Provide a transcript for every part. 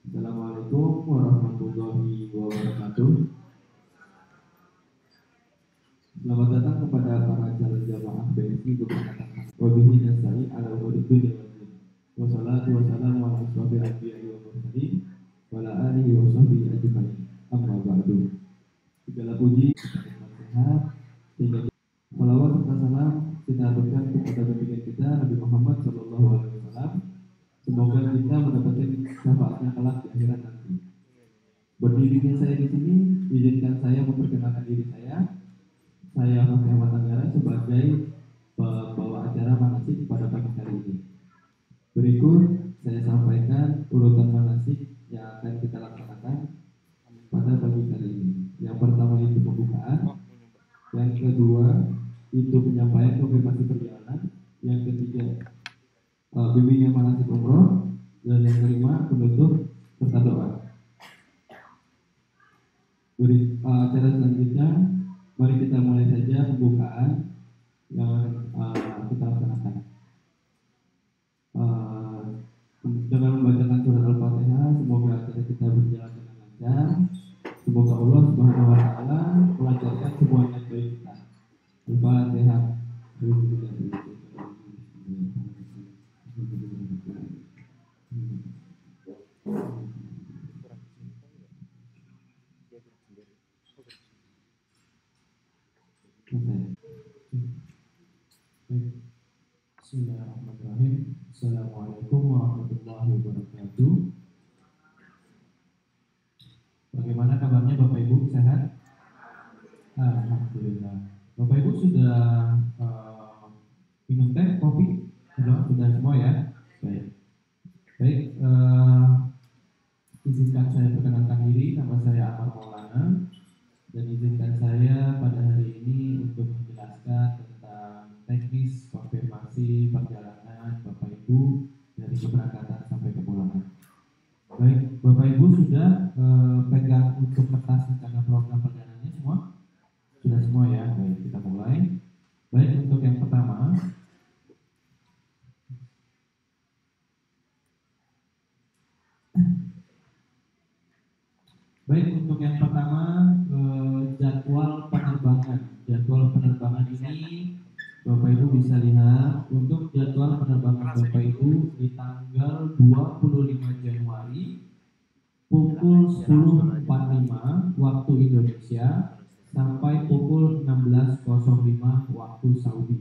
Assalamualaikum warahmatullahi wabarakatuh. Selamat datang kepada para calon jamaah BSI Keberangkatan Wabihi Nasai ala Wadidu Dewan. Wassalatu wassalamu ala asrofil anbiya'i wa mursalin wa ala alihi wa sahbihi ajma'in. Amma ba'du. Segala puji kita sehat sehingga salawat serta salam kita aturkan kepada baginda kita Nabi Muhammad sallallahu alaihi wasallam. Semoga kita mendapatkan syafaatnya kelak di akhirat nanti. Berdirinya saya di sini, izinkan saya memperkenalkan diri saya. Saya Novi Ahmad Anggara sebagai pembawa acara manasik pada pagi kali ini. Berikut saya sampaikan urutan manasik yang akan kita laksanakan pada pagi kali ini. Yang pertama itu pembukaan, yang kedua itu penyampaian konfirmasi perjalanan, yang ketiga bimbingan manasik umroh, dan yang kelima penutup serta doa. Acara selanjutnya, mari kita mulai saja pembukaan yang kita laksanakan dengan membacakan surat Al-Fatihah. Semoga acara kita berjalan dengan lancar. Semoga Allah Subhanahu wa Ta'ala melancarkan semua niat baik kita. Al-Fatihah. Bismillahirrahmanirrahim. Assalamualaikum warahmatullahi wabarakatuh. Bagaimana kabarnya Bapak Ibu, sehat? Alhamdulillah. Bapak Ibu sudah minum teh, kopi? Sudah semua ya? Baik. Izinkan saya perkenalkan diri, nama saya Amar Maulana, dan izinkan saya pada hari ini untuk menjelaskan tentang teknis konfirmasi perjalanan Bapak Ibu dari keberangkatan sampai kepulangan. Baik, Bapak Ibu sudah pegang untuk kertas rencana program perjalanannya semua? Sudah semua ya? Baik, kita mulai. Baik, untuk yang pertama, jadwal penerbangan. Jadwal penerbangan ini Bapak Ibu bisa lihat untuk jadwal penerbangan Bapak Ibu di tanggal 25 Januari pukul 10.45 waktu Indonesia sampai pukul 16.05 waktu Saudi.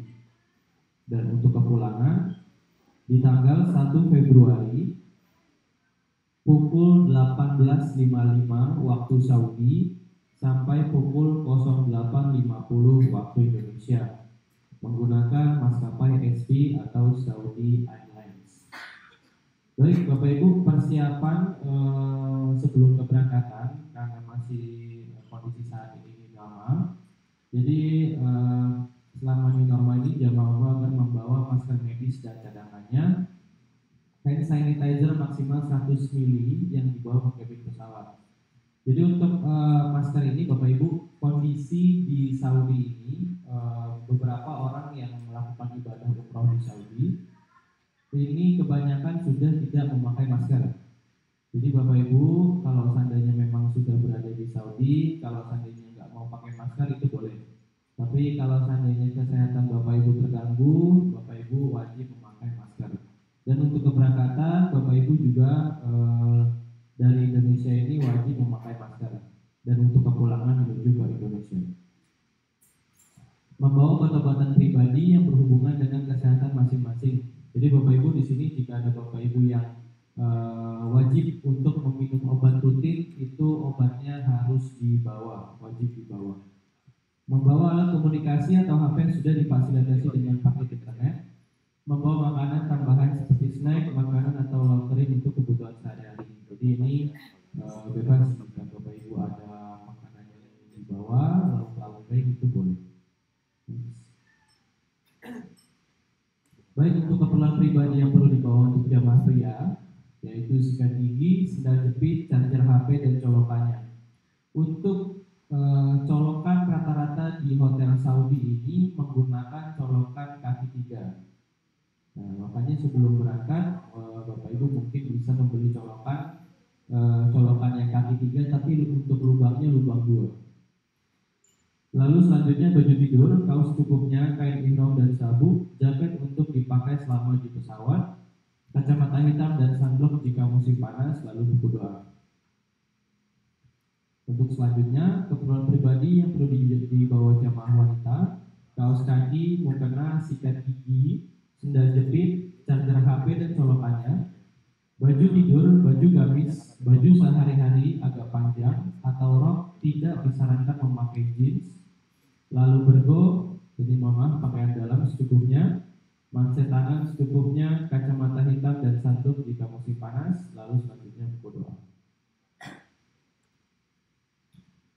Dan untuk kepulangan di tanggal 1 Februari pukul 18.55 waktu Saudi sampai pukul 08.50 waktu Indonesia menggunakan maskapai SP atau Saudi Airlines. Baik Bapak Ibu, persiapan sebelum keberangkatan karena masih kondisi saat ini normal. Jadi selama new normal ini jamaah akan membawa masker medis dan cadangannya, hand sanitizer maksimal 100 ml yang dibawa pakai cabin pesawat. Jadi untuk masker ini Bapak Ibu, kondisi di Saudi ini beberapa orang yang melakukan ibadah umroh di Saudi ini kebanyakan sudah tidak memakai masker. Jadi Bapak Ibu, kalau seandainya memang sudah berada di Saudi, kalau seandainya nggak mau pakai masker itu boleh. Tapi kalau seandainya kesehatan Bapak Ibu terganggu, Bapak Ibu wajib memakai masker. Dan untuk keberangkatan Bapak Ibu juga dari Indonesia ini wajib memakai masker. Dan untuk kepulangan menuju ke Indonesia, membawa obat-obatan pribadi yang berhubungan dengan kesehatan masing-masing. Jadi Bapak Ibu di sini jika ada Bapak Ibu yang wajib untuk meminum obat rutin, itu obatnya harus dibawa, wajib dibawa. Membawa alat komunikasi atau HP yang sudah difasilitasi dengan paket internet. Membawa makanan tambahan seperti snack, makanan atau laundry untuk kebutuhan sehari-hari. Jadi ini bebas jika Bapak Ibu ada makanan yang dibawa, laundry itu boleh. Baik, untuk keperluan pribadi yang perlu dibawa untuk jamaah pria, yaitu sikat gigi, sendal jepit, charger HP dan colokannya. Untuk colokan rata-rata di hotel Saudi ini menggunakan colokan kaki 3. Nah, makanya sebelum berangkat Bapak Ibu mungkin bisa membeli colokan colokannya kaki 3, tapi untuk lubangnya lubang 2. Lalu selanjutnya baju tidur, kaos cukupnya, kain ihram dan sabuk, jaket untuk dipakai selama di pesawat, kacamata hitam dan sunblock jika musim panas, lalu buku doa. Untuk selanjutnya, keperluan pribadi yang perlu dibawa jamaah wanita, kaos kaki, mukena, sikat gigi, sendal jepit, charger HP dan colokannya, baju tidur, baju gamis, baju sehari-hari agak panjang atau rok, tidak disarankan memakai jeans, lalu bergo, jadi mohon maaf, pakaian dalam secukupnya, manset tangan secukupnya, kacamata hitam dan sanduk jika musim panas, lalu selanjutnya buku doa.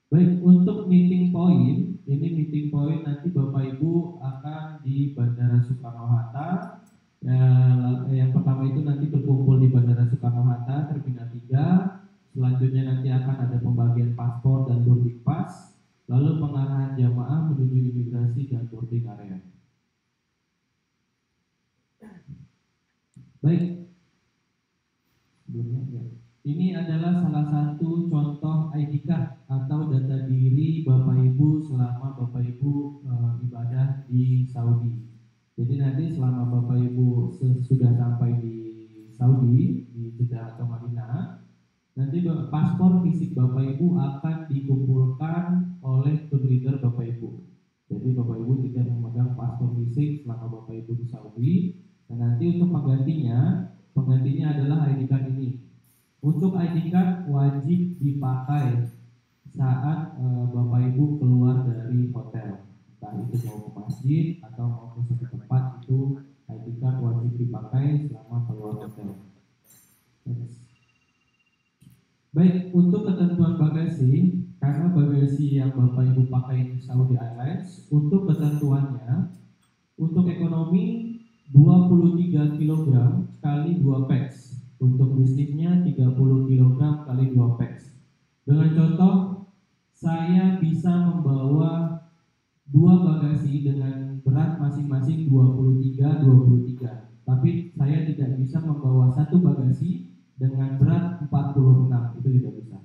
Baik, untuk meeting point, ini meeting point nanti Bapak Ibu akan di Bandara Soekarno-Hatta. Yang pertama itu nanti berkumpul di Bandara Soekarno-Hatta, Terminal 3. Selanjutnya nanti akan ada pembagian paspor dan boarding pass, lalu pengarahan jamaah menuju imigrasi dan boarding area. Baik, sebelumnya ya. Ini adalah salah satu contoh ID card atau data diri Bapak Ibu selama Bapak Ibu ibadah di Saudi. Jadi nanti selama Bapak Ibu sudah sampai di Saudi, di Jeddah atau Madinah, nanti paspor fisik Bapak Ibu akan dikumpulkan oleh tour leader Bapak Ibu. Jadi Bapak Ibu tidak memegang paspor fisik selama Bapak Ibu di Saudi. Dan nanti untuk penggantinya adalah ID card ini. Untuk ID card wajib dipakai saat Bapak Ibu keluar dari hotel, entah itu mau ke masjid atau mau ke suatu tempat, itu ID card wajib dipakai selama keluar hotel. Baik, untuk ketentuan bagasi, karena bagasi yang Bapak Ibu pakai di Saudi Airlines, untuk ketentuannya, untuk ekonomi 23 kg kali 2 packs. Untuk bisnisnya 30 kg kali 2 packs. Dengan contoh, saya bisa membawa 2 bagasi dengan berat masing-masing 23. Tapi saya tidak bisa membawa 1 bagasi dengan berat 46, itu tidak bisa.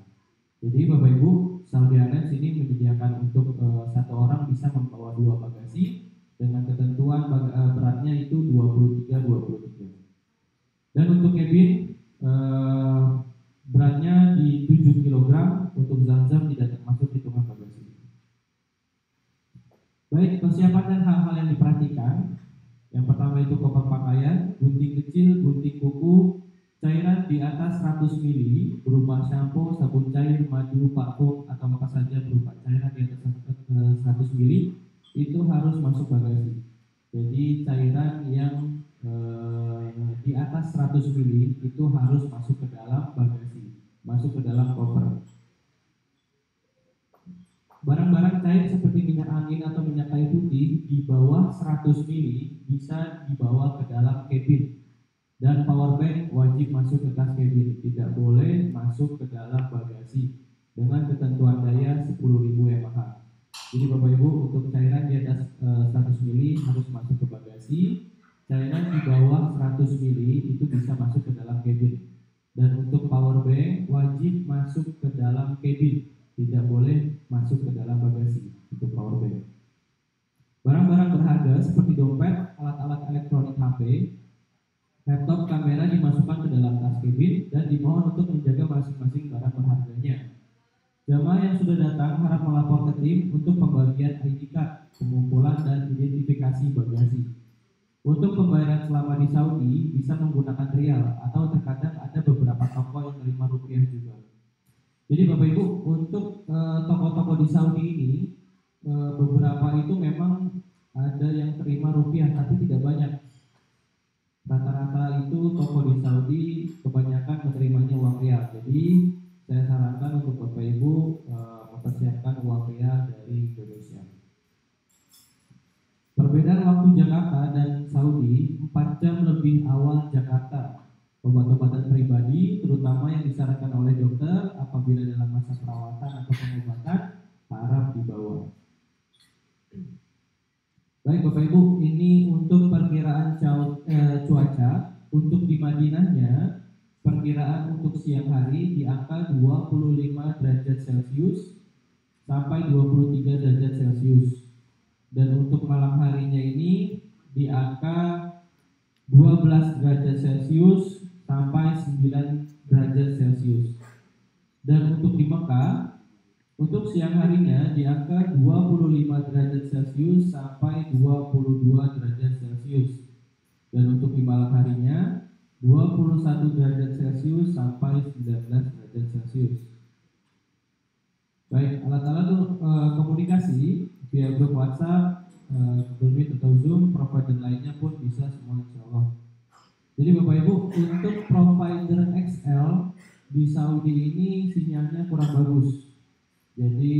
Jadi Bapak Ibu, Saudi Airlines ini menyediakan untuk satu orang bisa membawa 2 bagasi dengan ketentuan beratnya itu 23. Dan untuk cabin beratnya di 7 kg, untuk Zamzam tidak termasuk hitungan bagasi. Baik, persiapan dan hal-hal yang diperhatikan. Yang pertama itu koper pakaian, gunting kecil, gunting kuku, cairan di atas 100 ml berupa shampoo, sabun cair, madu, parfum atau apa saja berupa cairan di atas 100 ml itu harus masuk bagasi. Jadi cairan yang di atas 100 ml itu harus masuk ke dalam bagasi, masuk ke dalam koper. Barang-barang cair seperti minyak angin atau minyak kayu putih di bawah 100 ml bisa dibawa ke dalam cabin. Dan power bank wajib masuk ke tas cabin, tidak boleh masuk ke dalam bagasi dengan ketentuan daya 10.000 mAh. Jadi Bapak Ibu, untuk cairan di atas 100 ml harus masuk ke bagasi. Cairan di bawah 100 ml itu bisa masuk ke dalam cabin. Dan untuk power bank wajib masuk ke dalam cabin, tidak boleh masuk ke dalam bagasi untuk power bank. Barang-barang berharga seperti dompet, alat-alat elektronik HP, laptop, kamera dimasukkan ke dalam tas cabin dan dimohon untuk menjaga masing-masing barang berharganya. Jamaah yang sudah datang harap melapor ke tim untuk pembagian ID card, pengumpulan dan identifikasi bagasi. Untuk pembayaran selama di Saudi bisa menggunakan rial atau terkadang ada beberapa toko yang menerima rupiah juga. Jadi Bapak Ibu, untuk toko-toko di Saudi ini beberapa itu memang ada yang terima rupiah tapi tidak banyak. Rata-rata itu toko di Saudi kebanyakan menerimanya uang rial. Jadi saya sarankan untuk Bapak Ibu mempersiapkan uang rial dari Indonesia. Perbedaan waktu Jakarta dan Saudi 4 jam lebih awal Jakarta. Obat-obatan pribadi terutama yang disarankan oleh dokter apabila dalam masa perawatan atau pengobatan harap dibawa. Baik Bapak Ibu, ini untuk perkiraan cuaca untuk di Madinahnya perkiraan untuk siang hari di angka 25 derajat Celcius sampai 23 derajat Celcius. Dan untuk malam harinya ini di angka 12 derajat Celcius sampai 9 derajat Celcius. Dan untuk di Mekah, untuk siang harinya di angka 25 derajat Celcius sampai 22 derajat Celcius. Dan untuk di malam harinya 21 derajat Celcius sampai 19 derajat Celcius. Baik, alat-alat komunikasi via grup WhatsApp, Google Meet atau Zoom, provider lainnya pun bisa semua insya Allah. Jadi Bapak Ibu, untuk provider XL di Saudi ini sinyalnya kurang bagus. Jadi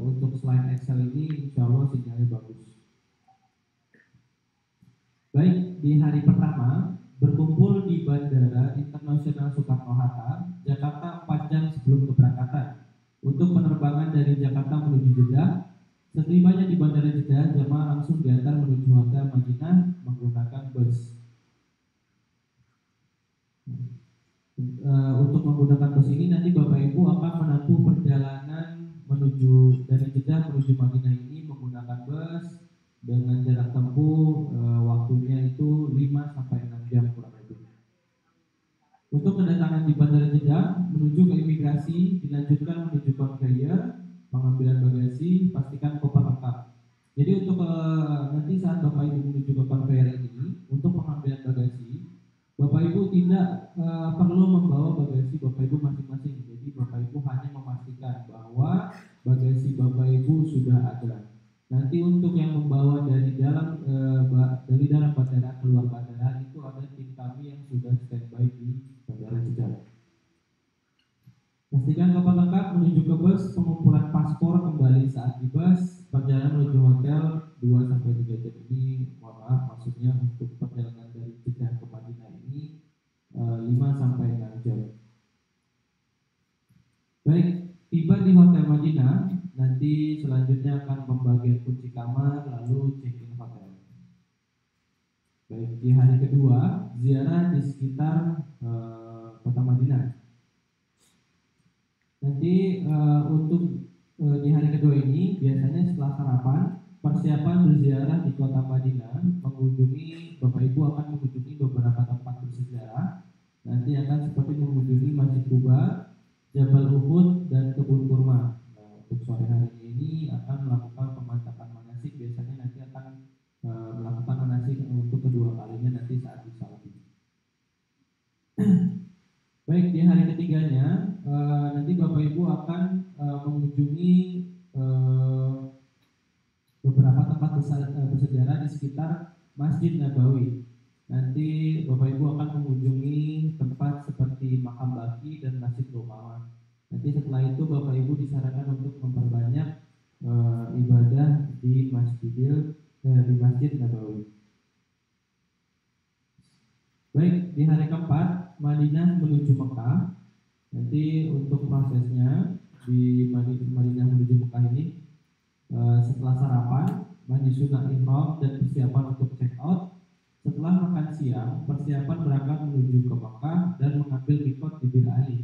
untuk selain XL ini insya Allah sinyalnya bagus. Baik, di hari pertama berkumpul di Bandara Internasional Soekarno-Hatta, Jakarta 4 jam sebelum keberangkatan untuk penerbangan dari Jakarta menuju Jeddah. Setibanya di Bandara Jeddah, jemaah langsung diantar menuju Hotel Madinah menggunakan bus. Untuk menggunakan bus ini nanti Bapak Ibu akan menempuh perjalanan menuju dari Jeddah menuju Madinah ini menggunakan bus dengan jarak tempuh waktunya itu 5 sampai 6 jam kurang lebih. Untuk kedatangan di Bandara Jeddah menuju ke imigrasi dilanjutkan menuju konveyor, pengambilan bagasi, pastikan koper lengkap. Jadi untuk nanti saat Bapak Ibu menuju ke konveyor ini untuk pengambilan bagasi, Bapak Ibu tidak perlu membawa bagasi Bapak Ibu masing-masing. Jadi Bapak Ibu hanya memastikan bahwa bagasi Bapak Ibu sudah ada. Nanti untuk yang membawa dari dalam bandara keluar bandara itu ada tim kami yang sudah standby di Bandara Jeddah. Pastikan koper lengkap menuju ke bus, pengumpulan paspor kembali saat di bus, perjalanan menuju hotel 2-3 jam ini, mohon maaf maksudnya untuk perjalanan dari Jeddah ke Madinah ini 5-6 jam. Baik, tiba di Hotel Madinah, nanti selanjutnya akan pembagian kunci kamar lalu check-in hotel. Baik, di hari kedua ziarah di sekitar kota Madinah. Nanti untuk di hari kedua ini biasanya setelah sarapan persiapan berziarah di kota Madinah, mengunjungi Bapak Ibu akan mengunjungi beberapa tempat bersejarah. Nanti akan seperti mengunjungi Masjid Kuba, Jabal Uhud dan kebun kurma. Untuk sore hari ini akan melakukan pemantapan manasik. Biasanya nanti akan melakukan manasik untuk kedua kalinya nanti saat di Saudi. Baik, di hari ketiganya nanti Bapak Ibu akan mengunjungi beberapa tempat bersejarah di sekitar Masjid Nabawi. Nanti Bapak Ibu akan mengunjungi tempat seperti Makam Baqi dan Masjid Lumawa. Nanti setelah itu Bapak Ibu disarankan untuk memperbanyak ibadah di Masjid Nabawi. Baik, di hari keempat Madinah menuju Mekah. Nanti untuk prosesnya di Madinah menuju Mekah ini setelah sarapan, mandi sunnah ihram dan persiapan untuk check out. Setelah makan siang, persiapan berangkat menuju ke Mekah dan mengambil mikot di Bir Ali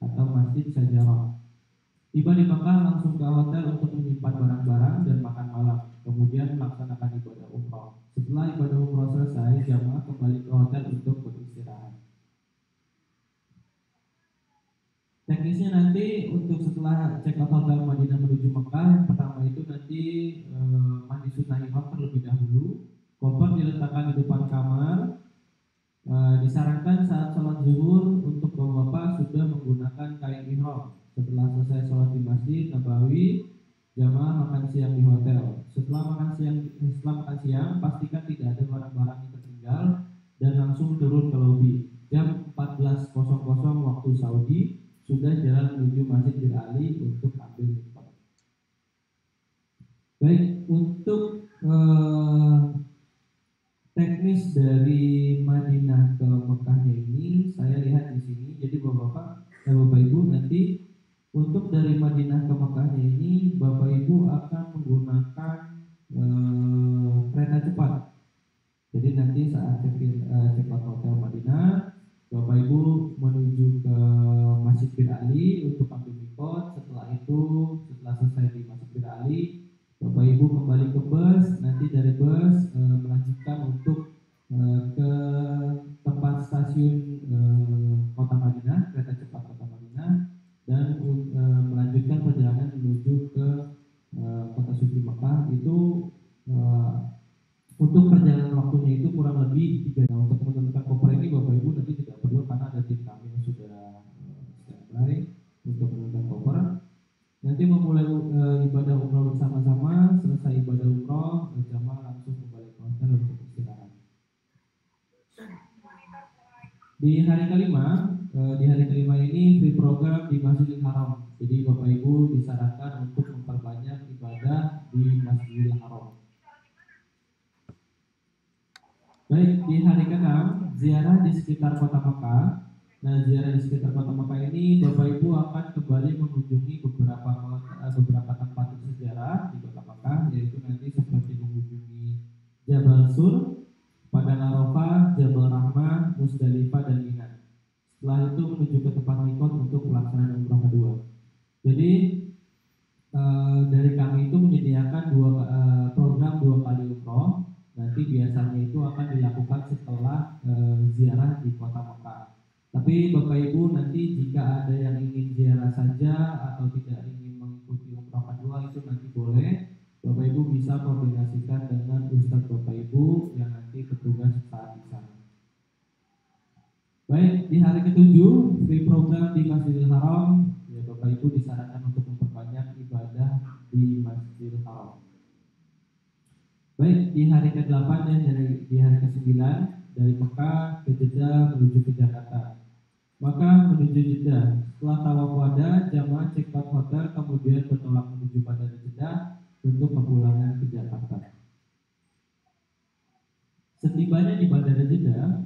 atau Masjid Syajarah. Tiba di Mekah langsung ke hotel untuk menyimpan barang-barang dan makan malam. Kemudian melaksanakan ibadah umrah. Setelah ibadah umrah selesai, jamaah kembali ke hotel untuk beristirahat. Teknisnya nanti untuk setelah check out hotel Madinah menuju Mekah, yang pertama itu nanti mandi sunnah ihram terlebih dahulu. Koper diletakkan di depan kamar. Disarankan saat sholat zuhur untuk bapak-bapak sudah menggunakan kain ihram. Setelah selesai sholat di Masjid Nabawi, jamaah makan siang di hotel. Setelah makan siang, pastikan tidak ada barang-barang yang tertinggal dan langsung turun ke lobi. Jam 14.00 waktu Saudi sudah jalan menuju Masjid Bir Ali untuk ambil mikot. Baik, untuk teknis dari Madinah ke Mekahnya ini saya lihat di sini. Jadi Bapak Ibu nanti untuk dari Madinah ke Mekahnya ini Bapak Ibu akan menggunakan kereta cepat. Jadi nanti saat check out hotel Madinah, Bapak Ibu Bir Ali untuk ambil mikot. Setelah itu, setelah selesai di Masjid Bir Ali, Bapak Ibu kembali ke bus. Nanti dari bus melanjutkan untuk ke tempat stasiun Kota Madinah, kereta cepat Kota Madinah, dan melanjutkan perjalanan menuju ke kota suci Mekah. Itu untuk perjalanan waktunya itu kurang lebih 3 jam. Untuk menentukan koper ini Bapak Ibu nanti tidak perlu karena ada tim kami yang sudah standby untuk menentukan koper. Nanti memulai ibadah umroh bersama-sama. Selesai ibadah umroh, jamaah langsung kembali ke hotel untuk istirahat. Di hari kelima ini free program di Masjidil Haram. Jadi Bapak Ibu disarankan untuk memperbanyak ibadah di Masjidil Haram. Baik, di hari ke-6 ziarah di sekitar kota Mekah. Nah, ziarah di sekitar kota Mekah ini Bapak Ibu akan kembali mengunjungi beberapa tempat bersejarah di kota Mekah, yaitu nanti seperti mengunjungi Jabal Sur, Padang Arafah, Jabal Rahmah, Musdalifah, dan Mina. Setelah itu menuju ke tempat mikot untuk pelaksanaan umroh kedua. Jadi dari kami itu menyediakan program 2 kali umroh. Nanti biasanya itu akan dilakukan setelah ziarah di kota Mekah. Tapi Bapak Ibu nanti jika ada yang ingin ziarah saja atau tidak ingin mengikuti umroh kedua, itu nanti boleh. Bapak Ibu bisa koordinasikan dengan Ustadz Bapak Ibu yang nanti bertugas saat di sana. Baik, di hari ke-7 free program di Masjidil Haram. Ya, Bapak Ibu disarankan untuk memperbanyak ibadah di Masjidil Haram. Baik, di hari ke-8 dan di hari ke-9 dari Mekah ke Jeddah menuju ke Jakarta. Maka menuju Jeddah. Setelah tawaf wada, jamaah check out hotel, kemudian bertolak menuju Bandara Jeddah untuk kepulangan ke Jakarta. Setibanya di Bandara Jeddah,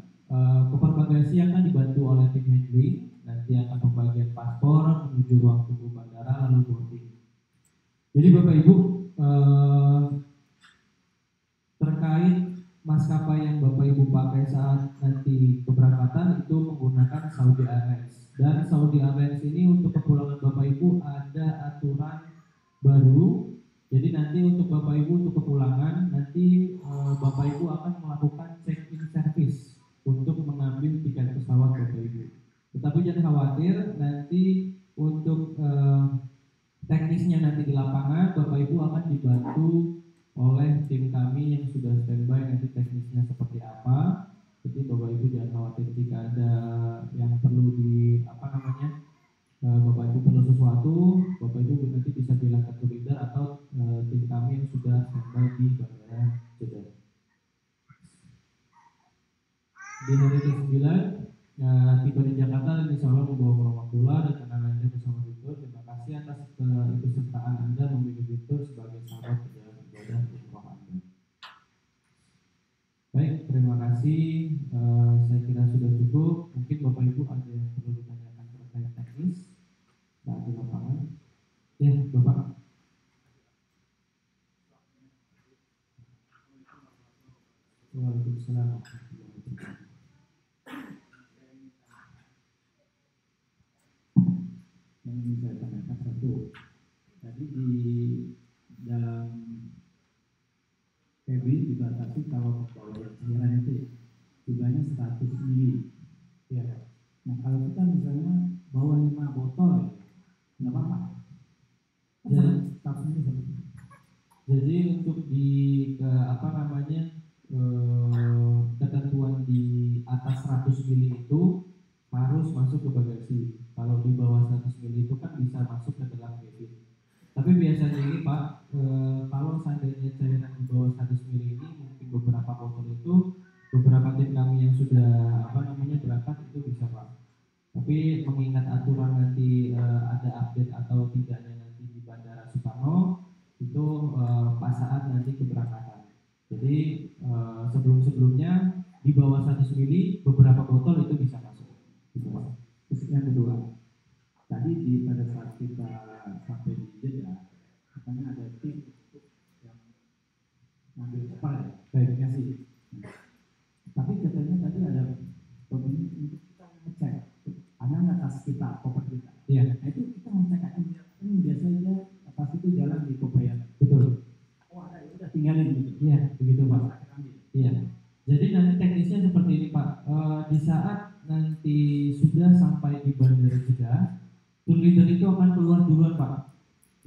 koper bagasi akan dibantu oleh tim handling. Nanti akan pembagian paspor menuju ruang tunggu bandara lalu boarding. Jadi Bapak Ibu, terkait maskapai yang Bapak Ibu pakai saat nanti keberangkatan itu menggunakan Saudi Airlines. Dan Saudi Airlines ini untuk kepulangan Bapak Ibu ada aturan baru. Jadi nanti untuk Bapak Ibu untuk kepulangan nanti Bapak Ibu akan melakukan check-in service untuk mengambil tiket pesawat Bapak Ibu. Tetapi jangan khawatir, nanti untuk teknisnya nanti di lapangan Bapak Ibu akan dibantu oleh tim kami yang sudah standby. Nanti teknisnya seperti apa. Jadi Bapak Ibu jangan khawatir jika ada yang perlu Bapak Ibu perlu sesuatu, Bapak Ibu nanti bisa bilang ke tour leader atau tim kami yang sudah standby di Bandara Jeddah. Di hari ke-9 tiba di Jakarta dan insya Allah membawa Wakula dan kenangannya bersama Victor. Terima kasih atas keikutsertaan Anda memilih Victor sebagai sahabat perjalanan ibadah umroh Anda. Baik, terima kasih. Saya kira sudah cukup. Mungkin Bapak Ibu ada yang perlu ditanyakan terkait teknis saat di lapangan. Ya, Bapak. Waalaikumsalam. Yang ingin saya tanyakan satu, tadi di dalam PB dibatasi kalau membawa yang cairan itu jumlahnya 100 mili. Ya. Nah kalau kita misalnya bawa 5 botol, nggak apa-apa. Jadi untuk di ketentuan di atas 100 mili itu harus masuk ke bagasi. Kalau di bawah 100 mili itu kan bisa masuk ke dalam cabin. Tapi biasanya ini Pak, kalau seandainya cairan di bawah 100 mili ini mungkin beberapa botol itu beberapa tim kami yang sudah berangkat itu bisa Pak. Tapi mengingat aturan nanti ada update atau tidaknya nanti di Bandara Soekarno itu pas saat nanti keberangkatan. Jadi sebelum-sebelumnya di bawah 100 mili beberapa botol itu bisa masuk. Gitu Pak. Terus yang kedua, tadi pada saat kita sampai di Jeddah, katanya ada tim yang ngambil kapal ya. Baik, terima kasih. Tapi katanya tadi ada pemilik untuk kita ngecek ada nggak tas kita, koper kita. Iya. Nah itu kita harus cek aja. Ini biasanya pas itu jalan di Kopaya. Betul. Oh ada, ya udah tinggalin gitu. Iya, begitu Pak. Kita ambil. Iya. Jadi nanti teknisnya seperti ini Pak. Di saat nanti sudah sampai di Bandara Jeddah, tour leader itu akan keluar duluan Pak.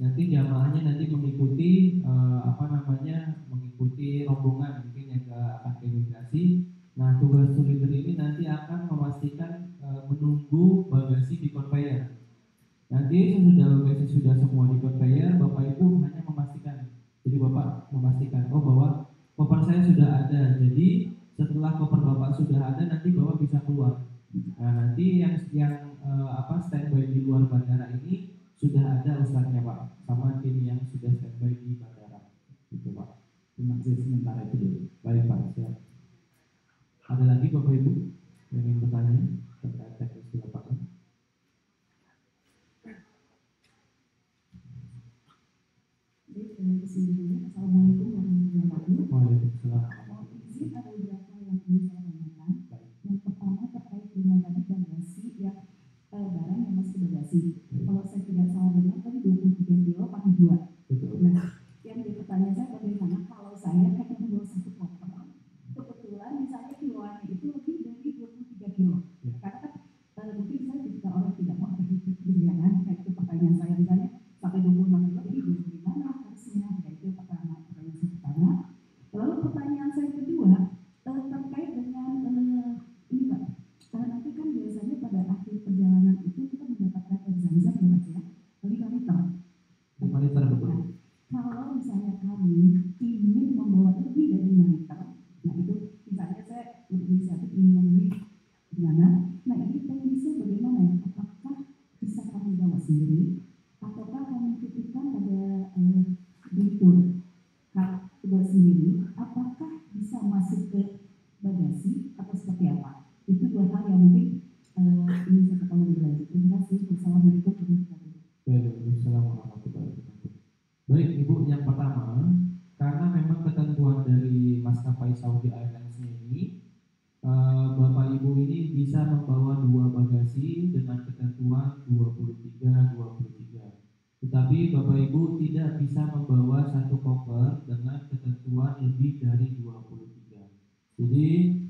Nanti jamaahnya nanti mengikuti mengikuti rombongan mungkin yang akan ke imigrasi. Nah, tugas tour leader ini nanti akan memastikan menunggu bagasi di conveyor. Nanti sesudah bagasi sudah semua di conveyor, Bapak Ibu hanya memastikan. Jadi Bapak memastikan, oh bahwa koper saya sudah ada. Jadi setelah koper Bapak sudah ada, nanti Bapak bisa keluar. Nah, nanti yang standby di luar bandara ini sudah ada ustaznya Pak, sama tim yang sudah standby di bandara. Itu Pak. Terima kasih sementara itu dulu. Baik Pak, siap. Ada lagi Bapak Ibu yang ingin bertanya terkait teknis di lapangan? Assalamualaikum warahmatullahi wabarakatuh. Waalaikumsalam. Izin ada beberapa yang ingin saya tanyakan. Yang pertama terkait dengan tadi bagasi yang barang yang masuk ke bagasi. Kalau saya tidak salah dengar tadi 23 kilo pakai 2. Betul. Nah, yang jadi pertanyaan saya bagaimana kalau saya hanya membawa satu koper, kebetulan misalnya kiloannya itu lebih dari 23 kilo. Ya. Karena kan mungkin saya juga orang tidak mau kehilangan. Kayak itu pertanyaan saya misalnya sampai 26 kilo ini bagaimana harusnya? Itu pertanyaan saya pertama. Lalu pertanyaan saya kedua terkait dengan ini Pak. Nanti kan biasanya pada akhir perjalanan itu kita mendapatkan air zam-zam ya Mas ya, 5 liter. 5 liter betul. Nah, kalau misalnya kami ingin membawa lebih dari 5 liter, nah itu misalnya saya berinisiatif ingin membeli di mana? Nah ini teknisnya bagaimana ya? Apakah bisa kami bawa sendiri? Ataukah kami titipkan pada direktur buat sendiri? Apakah bisa masuk ke bagasi atau seperti apa? Itu dua hal yang mungkin ingin saya ketahui lebih lanjut. Terima kasih. Wassalamualaikum warahmatullahi wabarakatuh. Waalaikumsalam warahmatullahi wabarakatuh. Baik Ibu, yang pertama, karena memang ketentuan dari maskapai Saudi Airlines ini, Bapak Ibu ini bisa membawa 2 bagasi dengan ketentuan 23. Tetapi Bapak Ibu tidak bisa membawa satu koper dengan ketentuan lebih dari 23. Jadi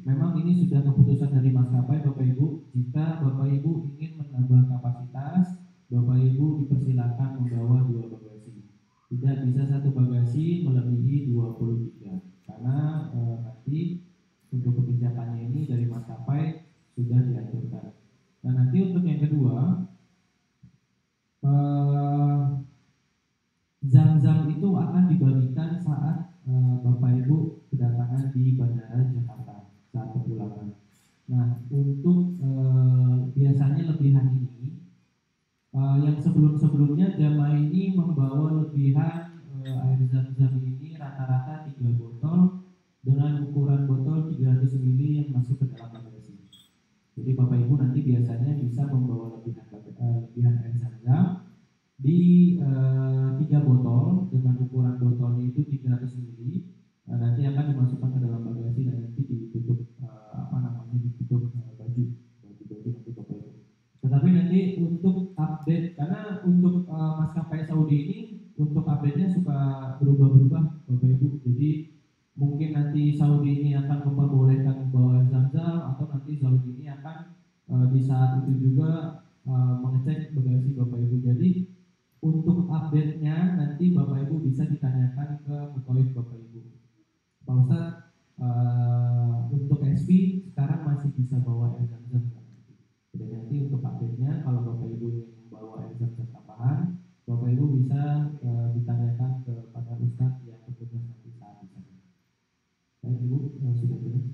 memang ini sudah keputusan dari maskapai Bapak Ibu. Jika Bapak Ibu ingin menambah kapasitas, Bapak Ibu dipersilakan membawa 2 bagasi. Tidak bisa satu bagasi melebihi 23. Karena nanti untuk kebijakannya ini dari maskapai sudah diaturkan. Nah nanti untuk yang kedua, zam-zam itu akan dibagikan saat Bapak Ibu kedatangan di Bandara Jakarta saat perpulangan. Nah untuk biasanya lebihan ini, yang sebelum-sebelumnya jamaah ini membawa lebihan air zam-zam ini rata-rata 3 botol dengan ukuran botol 300 ml yang masuk ke dalam bagasi. Jadi Bapak Ibu nanti biasanya bisa membawa lebihan air zam-zam di 3 botol dengan ukuran botolnya itu 300 ml. Nanti akan dimasukkan ke dalam bagasi dan nanti ditutup ditutup baju nanti Bapak Ibu. Tetapi nanti untuk update, karena untuk maskapai Saudi ini untuk update-nya suka berubah-berubah Bapak Ibu. Jadi mungkin nanti Saudi ini akan memperbolehkan membawa zam-zam, atau nanti Saudi ini akan di saat itu juga mengecek bagasi Bapak Ibu. Jadi untuk update-nya nanti Bapak Ibu bisa ditanyakan ke Mutoif Bapak Ibu. Pak Ustadz, untuk SP sekarang masih bisa bawa air zam-zam. Jadi nanti untuk update-nya kalau Bapak Ibu ingin membawa air zam-zam tambahan, Bapak Ibu bisa ditanyakan kepada Ustadz yang bertugas nanti saat itu. Baik Ibu, sudah jelas.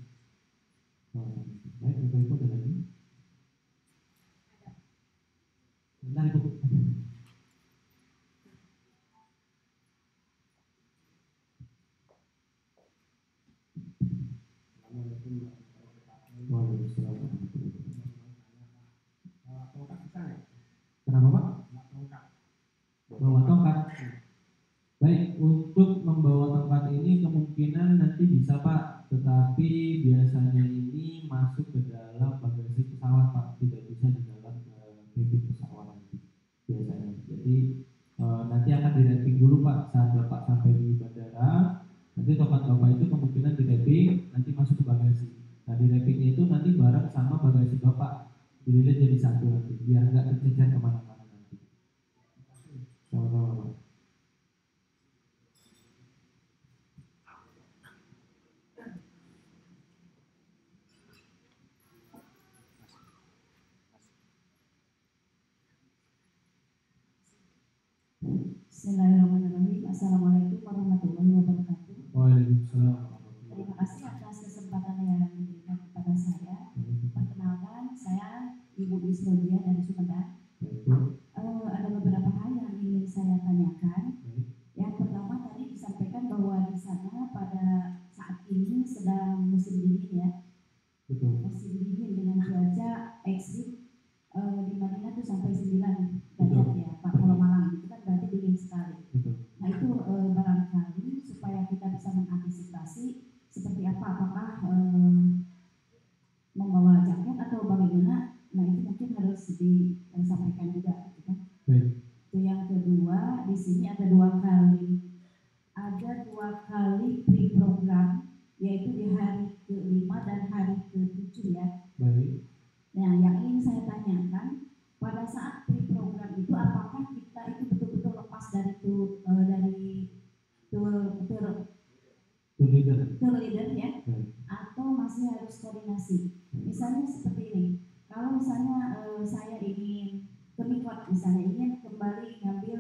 Baik Bapak Ibu, ada lagi? Bentar Ibu. Waalaikumsalam. Kenapa Pak? Bawa tongkat. Baik, untuk membawa tongkat ini kemungkinan nanti bisa Pak, tetapi biasanya ini masuk ke dalam bagasi pesawat Pak, tidak bisa di dalam cabin pesawat nanti. Jadi nanti akan di-wrapping dulu Pak saat Bapak sampai di bandara. Nanti token Bapak itu kemungkinan di-wrapping nanti masuk ke bagasi. Nah di wrappingnya itu nanti bareng sama bagasi Bapak dililit jadi satu nanti biar nggak tercecer kemana-mana nanti. Sama-sama Pak. Bismillahirrahmanirrahim. Assalamualaikum warahmatullahi wabarakatuh. Waalaikumsalam. Terima kasih atas kesempatan yang diberikan kepada saya. Perkenalkan, saya Ibu Isrodia dari Sumedang. Ada beberapa hal yang ingin saya tanyakan. Yang pertama tadi disampaikan bahwa di sana pada saat ini sedang musim dingin ya. Betul. Musim dingin dengan cuaca ekstrim di Madinah itu sampai 9 derajat ya Pak, kalau malam itu kan berarti dingin sekali. Betul. Nah itu barangkali supaya kita bisa mengantisipasi seperti apa, apakah membawa jaket atau bagaimana, nah itu mungkin harus disampaikan juga gitu kan. Baik. Itu yang kedua, di sini ada dua kali pre-program, yaitu di hari ke-5 dan hari ke-7 ya. Baik. Nah yang ingin saya tanyakan, pada saat pre-program itu apakah kita itu betul-betul lepas dari tour leader ya, atau masih harus koordinasi? Misalnya seperti ini, kalau misalnya saya ingin ke Mikot, misalnya ingin kembali ngambil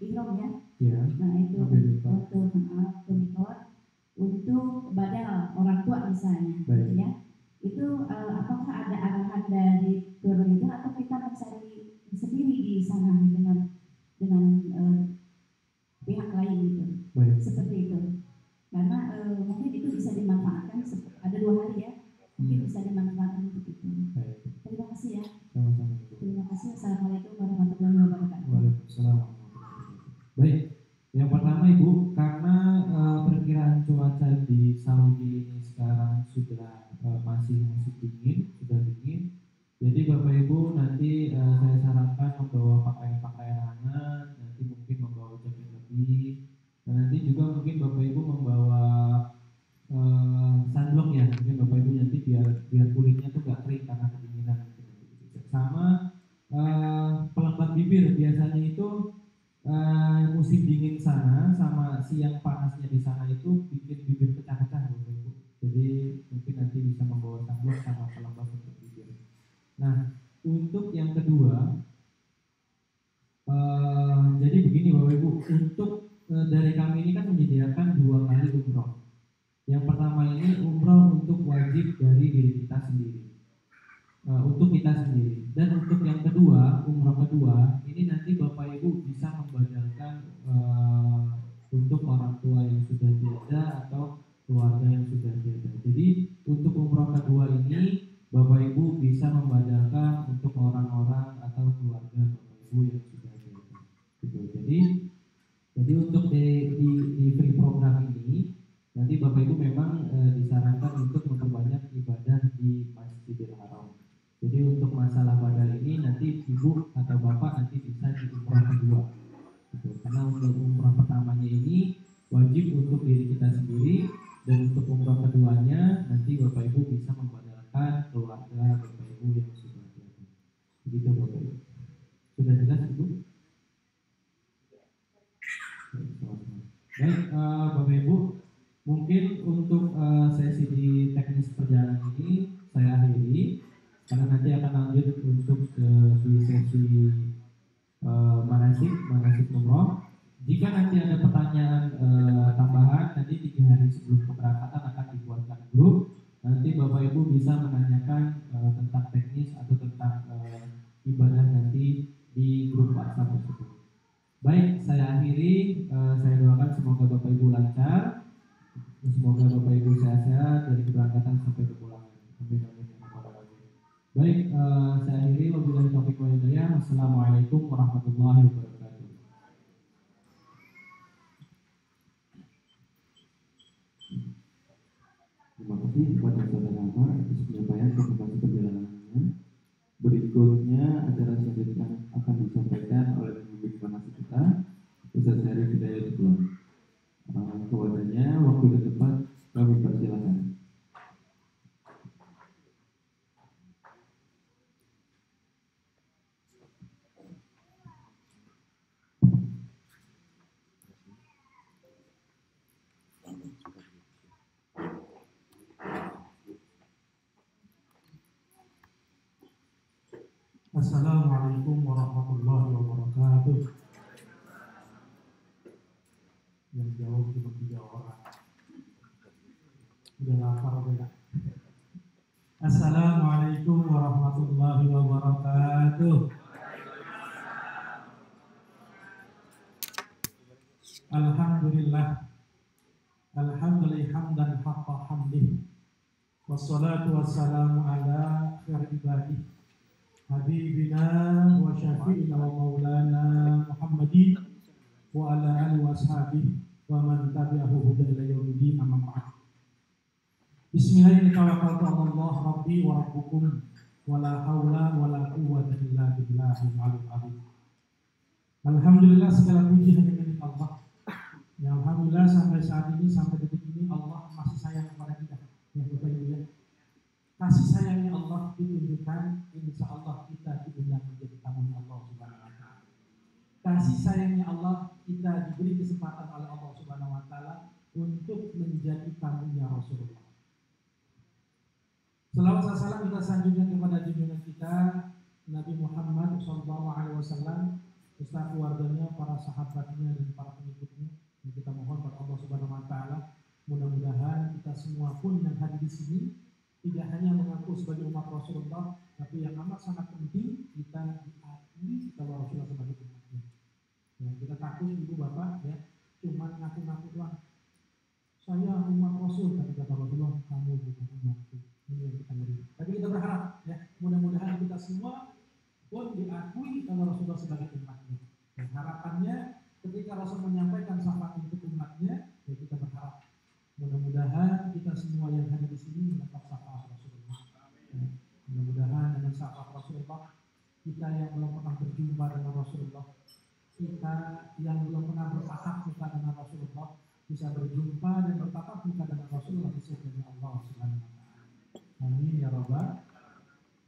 ihram ya, Ya. nah itu untuk ke Mikot untuk badal orang tua misalnya, gitu ya. Itu apakah ada arahan dari tour leader atau kita mencari sendiri di sana dengan pihak lain gitu? Baik. Seperti itu. Karena mungkin itu bisa dimanfaatkan, ada 2 hari ya, mungkin bisa dimanfaatkan untuk itu. Baik. Terima kasih ya. Sama-sama. Terima kasih. Assalamualaikum warahmatullahi wabarakatuh. Waalaikumsalam. Baik. Yang pertama Ibu, karena perkiraan cuaca di Saudi ini sekarang sudah masih dingin, sudah dingin. Jadi Bapak Ibu nanti saya sarankan membawa pakaian-pakaian hangat, nanti mungkin membawa jaket lebih. Dan nanti juga mungkin Bapak Ibu membawa sunblock ya, mungkin Bapak Ibu nanti biar kulitnya tuh gak kering karena kedinginan. Sama pelembab bibir, biasanya itu musim dingin sana sama siang panasnya di sana itu bikin bibir pecah-pecah Bapak Ibu. Jadi mungkin nanti bisa membawa sunblock sama pelembab untuk bibir. Nah, untuk yang kedua, jadi begini Bapak Ibu, untuk dari kami ini kan menyediakan 2 kali umroh. Yang pertama ini umroh untuk wajib dari diri kita sendiri, untuk kita sendiri. Dan untuk yang kedua, umroh kedua, ini nanti Bapak Ibu bisa membadalkan untuk orang tua yang sudah tiada atau keluarga yang sudah tiada. Jadi untuk umroh kedua ini Bapak Ibu bisa membadalkan untuk orang-orang atau keluarga Bapak Ibu yang sudah tiada. Gitu. Jadi untuk di free program ini nanti Bapak Ibu memang disarankan untuk memperbanyak ibadah di Masjidil Haram. Jadi untuk masalah badal ini nanti Ibu atau Bapak nanti bisa di umroh kedua. Gitu. Karena untuk umroh pertamanya ini wajib untuk diri kita sendiri, dan untuk umroh keduanya nanti Bapak Ibu bisa membadalkan keluarga Bapak Ibu yang sudah tiada. Begitu Bapak Ibu. Sudah jelas Ibu? Baik Bapak Ibu, mungkin untuk sesi di teknis perjalanan ini saya akhiri, karena nanti akan lanjut untuk di sesi manasik umroh. Jika nanti ada pertanyaan tambahan, nanti 3 hari sebelum keberangkatan akan dibuatkan grup. Nanti Bapak Ibu bisa menanyakan tentang teknis atau tentang ibadah nanti di grup WhatsApp tersebut. Baik, saya akhiri. Saya doakan semoga Bapak Ibu lancar, semoga Bapak Ibu sehat-sehat dari keberangkatan sampai kepulangan. Amin amin ya rabbal alamin. Baik, saya akhiri. Wabillahi taufiq wal hidayah. Wassalamualaikum warahmatullahi wabarakatuh. Terima kasih kepada saudara Amar atas penyampaian informasi perjalanannya. Berikut Selanjutnya acara selanjutnya akan disampaikan oleh pemimpin manasik kita, Ustaz Syarif Hidayatullah. Kepadanya waktu dan tempat kami persilakan. Assalamualaikum warahmatullahi wabarakatuh. Yang jawab cuma 3 orang. Udah lapar udah. Assalamualaikum warahmatullahi wabarakatuh. Alhamdulillah. Alhamdulillah hamdan haqqa hamdih. Wassalatu wassalamu ala khair ibadih. Habibina wa syafi'ina wa maulana Muhammadin wa ala alihi wa ashabihi wa man tabi'ahu huda ila yaumil amma ba'd. Bismillahirrahmanirrahim. Tawakkaltu 'ala Allah rabbi wa rabbukum wa la haula wa la quwwata illa billahil aliyyil azim. Alhamdulillah, segala puji hanya milik Allah. Ya alhamdulillah sampai saat ini, sampai detik ini Allah masih sayang kepada kita. Ya Bapak Ibu ya. Kasih sayangnya Allah ditunjukkan, insya Allah kita diundang menjadi tamunya Allah Subhanahu wa Ta'ala. Kasih sayangnya Allah kita diberi kesempatan oleh Allah Subhanahu wa Ta'ala untuk menjadi tamunya Rasulullah. Selawat salam kita sanjungkan kepada junjungan kita Nabi Muhammad SAW, beserta keluarganya, para sahabatnya dan para pengikutnya. Dan kita mohon kepada Allah Subhanahu wa Ta'ala, mudah-mudahan kita semua pun yang hadir di sini tidak hanya mengaku sebagai umat Rasulullah, tapi yang amat sangat penting kita diakui kalau Rasulullah sebagai umatnya. Ya, kita takut ibu bapak ya, cuma ngaku-ngaku doang. Saya umat Rasul, tapi kata Rasulullah, kamu bukan umatku. Ini yang kita ngeri. Tapi kita berharap ya, mudah-mudahan kita semua pun diakui kalau Rasulullah sebagai umatnya. Dan harapannya ketika Rasul menyampaikan syafaat untuk umatnya, ya kita berharap mudah-mudahan kita semua yang hadir di sini mendapat syafaat Rasulullah. Ya, mudah-mudahan dengan syafaat Rasulullah, kita yang belum pernah berjumpa dengan Rasulullah, kita yang belum pernah bertatap muka dengan Rasulullah, bisa berjumpa dan bertatap muka dengan Rasulullah di surga Allah Subhanahu wa Ta'ala. Amin ya Rabbal.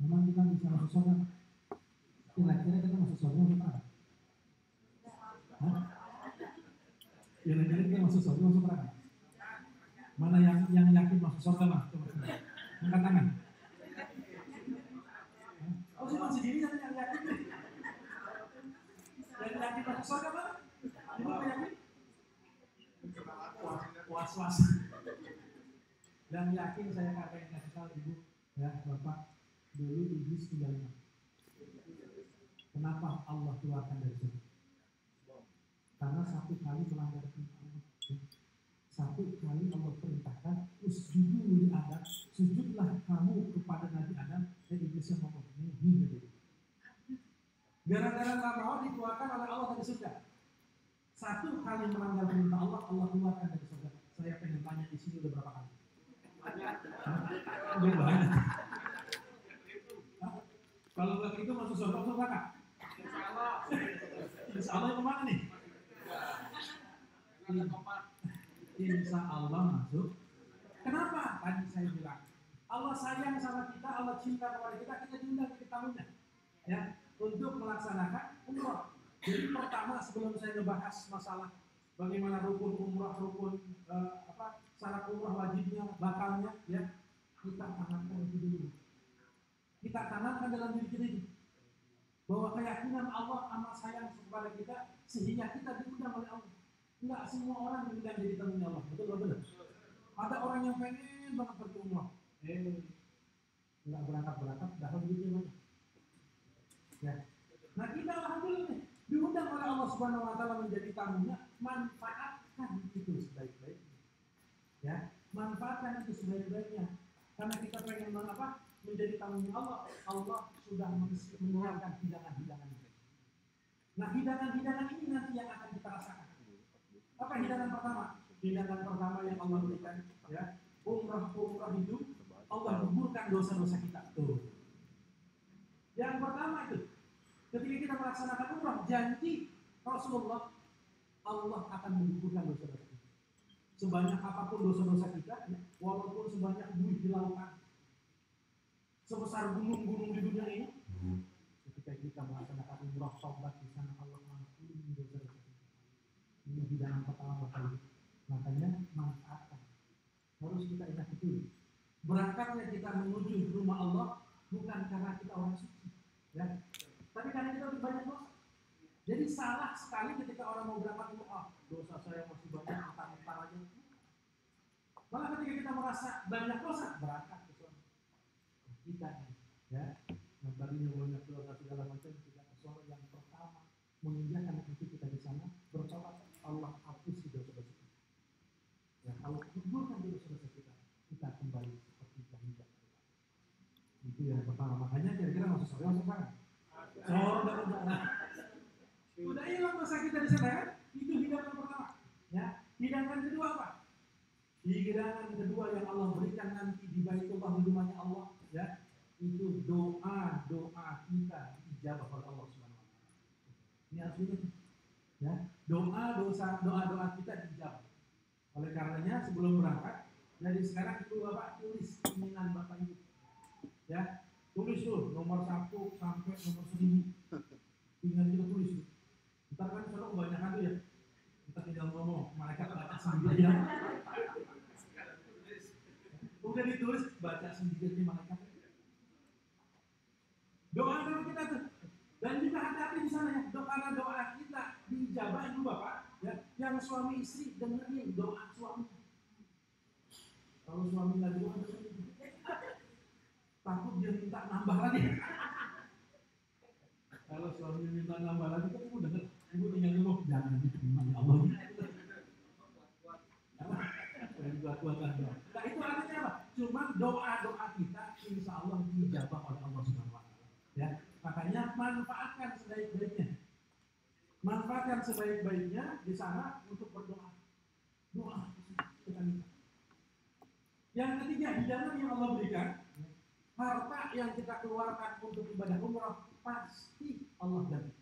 Memang kita bisa masuk surga. Kira-kira kita masuk surga apa? Kira-kira kita masuk surga masuk neraka? Mana yang yakin masuk surga mah? Coba angkat tangan. Oh cuma segini yang yakin. Yang yakin masuk surga mana? Ibu yakin? Was-was. Yang yakin saya katakan kasih tahu ibu, ya bapak, dulu iblis tinggal lima. Kenapa Allah keluarkan dari surga? Karena satu kali melanggar perintah Allah. Satu kali Allah perintahkan, usjudu li Adam, sujudlah kamu kepada Nabi Adam, dan iblis yang ngomong, ini. Gara-gara nggak mau dikeluarkan oleh Allah dari surga. Satu kali melanggar perintah Allah, Allah keluarkan dari surga. Saya pengen tanya di sini udah berapa kali? Udah banyak. Kalau begitu masuk surga, masuk neraka? Insya Allah kemana nih? Insya Allah masuk. Kenapa? Tadi saya bilang Allah sayang sama kita, Allah cinta kepada kita, kita diundang ke tamunya, ya, untuk melaksanakan umrah. Jadi pertama sebelum saya ngebahas masalah bagaimana rukun umrah, syarat umrah wajibnya, batalnya, ya, kita tanamkan itu dulu. Kita tanamkan dalam diri kita ini bahwa keyakinan Allah amat sayang kepada kita sehingga kita diundang oleh Allah. Enggak semua orang diundang jadi tamunya Allah, betul? Ada orang yang pengen banget pergi umrah, enggak berangkat, dah begitu. Ya. Nah kita alhamdulillah diundang oleh Allah Subhanahu wa Ta'ala menjadi tamunya, manfaatkan itu sebaik-baiknya. Ya, manfaatkan itu sebaik-baiknya. Karena kita pengen menjadi tamunya Allah, Allah sudah menyiapkan hidangan-hidangan itu. Nah, hidangan-hidangan ini nanti yang akan kita rasakan. Apa hidangan pertama? Hidangan pertama yang Allah berikan, ya, umrah itu Allah gugurkan dosa-dosa kita. Tuh. Yang pertama itu, ketika kita melaksanakan umrah, janji Rasulullah, Allah akan menggugurkan dosa-dosa kita. Sebanyak apapun dosa-dosa kita, walaupun sebanyak buih di lautan, sebesar gunung-gunung di dunia ini, ketika kita melaksanakan umrah taubat di sana, Allah mengampuni dosa-dosa kita. Ini hidangan pertama Bapak Ibu. Makanya manfaatkan. Harus kita ingat itu. Berangkatnya kita menuju rumah Allah bukan karena kita orang suci, ya, tapi karena kita lebih banyak dosa. Jadi salah sekali ketika orang mau berangkat itu, dosa saya masih banyak, entar aja. Malah ketika kita merasa banyak dosa, berangkat ke sana. Kita, ya, yang tadinya banyak dosa segala macam, kita ke sana yang pertama menginjakkan kaki kita di sana, bertobat, Allah hapus dosa-dosa kita. Ya, Allah kuburkan dosa-dosa kita kembali seperti jahiliyah. Itu yang pertama. Makanya kira-kira masuk surga masuk mana? Surga udah. Udah hilang dosa kita di sana kan? Itu hidangan pertama. Ya, hidangan kedua apa? Hidangan kedua yang Allah berikan nanti di Baitullah, di rumahnya Allah, ya, itu doa kita dijabah oleh Allah Subhanahu wa taala. Ini artinya, ya, doa kita dijabah. Oleh karenanya sebelum berangkat, dari sekarang itu Bapak tulis keinginan Bapak Ibu, ya, tulis tuh nomor 1 sampai nomor 1000. Keinginan kita tulis. Ntar kan kalau kebanyakan tuh ya, kita tinggal ngomong, malaikat baca sendiri ya. Udah ditulis, baca sendiri di malaikat. Doa kita tuh, dan juga hati-hati di sana ya, doa kita dijabah Ibu Bapak, ya, yang suami istri dengerin doa suami. Kalau suami lagi doa, takut dia minta nambah lagi. Kalau suami minta nambah lagi, kan ibu denger, ibu tinggal ngomong, jangan diterima ya Allah. Nah itu artinya apa? Cuma doa kita, insya Allah dijabah oleh Allah Subhanahu wa taala. Ya, makanya manfaatkan sebaik-baiknya di sana untuk berdoa. Doa kita minta. Yang ketiga, hidangan yang Allah berikan, harta yang kita keluarkan untuk ibadah umrah pasti Allah ganti.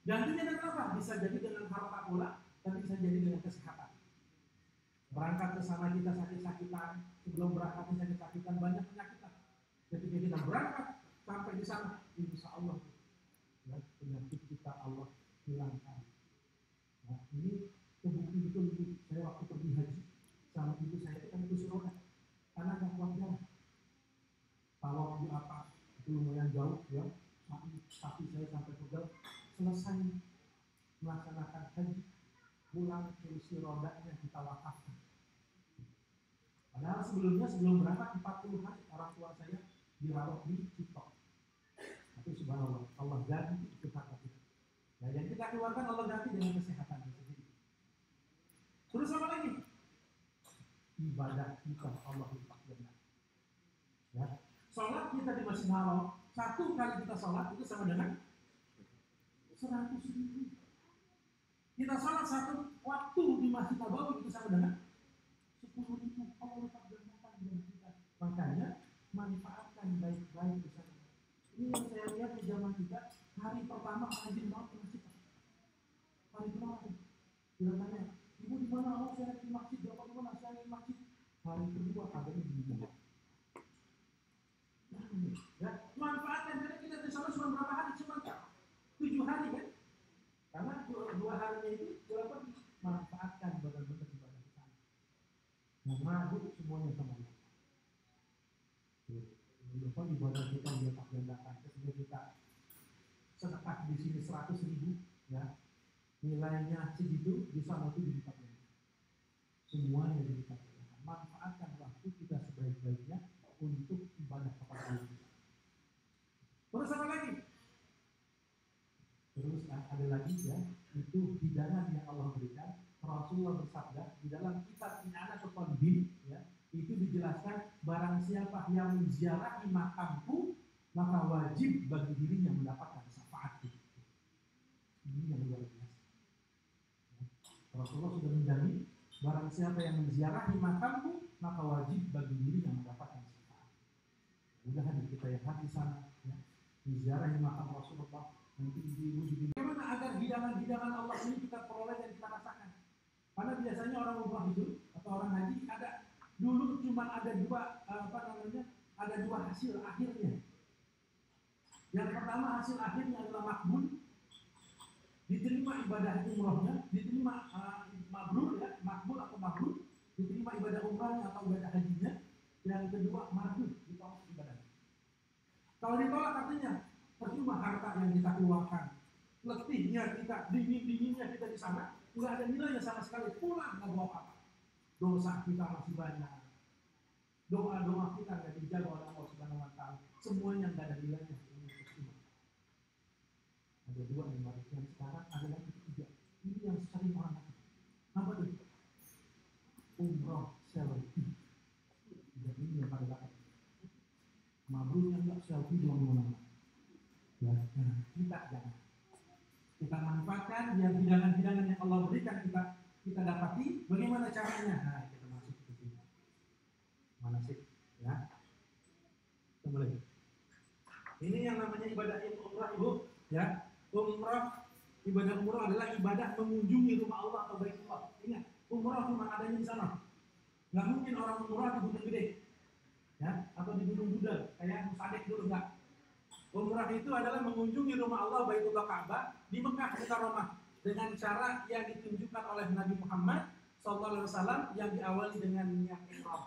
Gantinya dengan apa? Bisa jadi dengan harta pula, dan bisa jadi dengan kesehatan. Berangkat ke sana kita sakit-sakitan, sebelum berangkat kita sakit-sakitan, banyak penyakit. Ketika kita berangkat sampai di sana, insya Allah, ya, penyakit kita Allah hilangkan. Nah, ini terbukti betul saya waktu pergi haji sama ibu saya itu kan kursi roda, karena nggak kuat jalan. Kalau di atas itu lumayan jauh, ya, tapi saya sampai pegal selesai melaksanakan haji, pulang kursi rodanya kita wakafkan. Padahal sebelum berangkat 40 hari orang tua saya dirawat di Citok. Tapi subhanallah, Allah ganti itu harta kita. Nah, yang kita keluarkan Allah ganti dengan kesehatan kita. Terus apa lagi? Ibadah kita Allah lipat ganda. Ya, sholat kita di Masjidil Haram, 1 kali kita sholat itu sama dengan 100.000. Kita sholat 1 waktu di Masjid Nabawi itu sama dengan 10.000. Allah lipat gandakan dengan kita. Makanya manfaatkan baik-baik di sana. Ini yang saya lihat di zaman kita, hari pertama rajin banget di masjid. Hari pertama dia tanya, ibu di mana? Saya di masjid. Berapa mana? Saya di masjid. Hari kedua kabarnya di rumah. Ya, manfaatkan, karena kita di sana cuma berapa hari? Cuma 7 hari kan? Karena 2 harinya itu berapa? Manfaatkan benar-benar ibadah di sana. Yang mabuk semuanya sama Allah. Lupa ibadah kita dilipat gandakan. Ketika kita sedekah di sini 100.000, ya, nilainya segitu, di sana itu dilipat gandakan. Semuanya dilipat gandakan. Manfaatkan waktu kita sebaik-baiknya untuk ibadah kepada Allah. Terus apa lagi? Terus ada lagi, ya, itu hidangan yang Allah berikan. Rasulullah bersabda di dalam kitab I'anatul Talibin, ya, itu dijelaskan barang siapa yang menziarahi makamku maka wajib bagi dirinya mendapatkan syafaat. Ini yang luar biasa. Rasulullah sudah menjamin barang siapa yang menziarahi makamku maka wajib bagi dirinya mendapatkan syafaat. Mudah-mudahan kita yang hadir di sana, ya, ziarah makam Rasulullah, nanti ibu-ibu juga. Bagaimana agar hidangan-hidangan Allah ini kita peroleh dan kita rasakan? Karena biasanya orang umrah itu atau orang haji ada dulu cuma ada dua ada dua hasil akhirnya. Yang pertama hasil akhirnya adalah makbul, diterima ibadah umrahnya, diterima mabrur ya, makbul atau mabrur, diterima ibadah umrahnya atau ibadah hajinya. Yang kedua mardud, ditolak ibadah. Kalau ditolak artinya percuma harta yang kita keluarkan, letihnya kita, dinginnya kita di sana, nggak ada nilainya sama sekali, pulang nggak bawa apa-apa. Dosa kita masih banyak, doa-doa kita nggak dijaga oleh Allah Subhanahu Wa Taala, semuanya nggak ada nilainya. Ini percuma. Ada dua yang baru yang sekarang ada lagi ketiga. Ini yang sering orang lakukan. Apa itu? Umroh selfie. Dan ini yang paling lakukan. Mabrurnya nggak selfie doang. Ya, kita jangan. Kita manfaatkan biar hidangan-hidangan yang Allah berikan kita dapati. Bagaimana caranya? Nah, kita masuk ke sini. Manasik, ya. Tunggu lagi. Ini yang namanya ibadah umrah, Ibu, ya. Umrah, ibadah umrah adalah ibadah mengunjungi rumah Allah atau Baitullah. Ingat, umrah cuma adanya di sana. Nggak mungkin orang umrah di Gunung Gede, ya, atau di Gunung Buddha kayak Musadek dulu, enggak. Umrah itu adalah mengunjungi rumah Allah Baitullah Ka'bah di Mekah Mukarramah dengan cara yang ditunjukkan oleh Nabi Muhammad SAW yang diawali dengan niat ihram.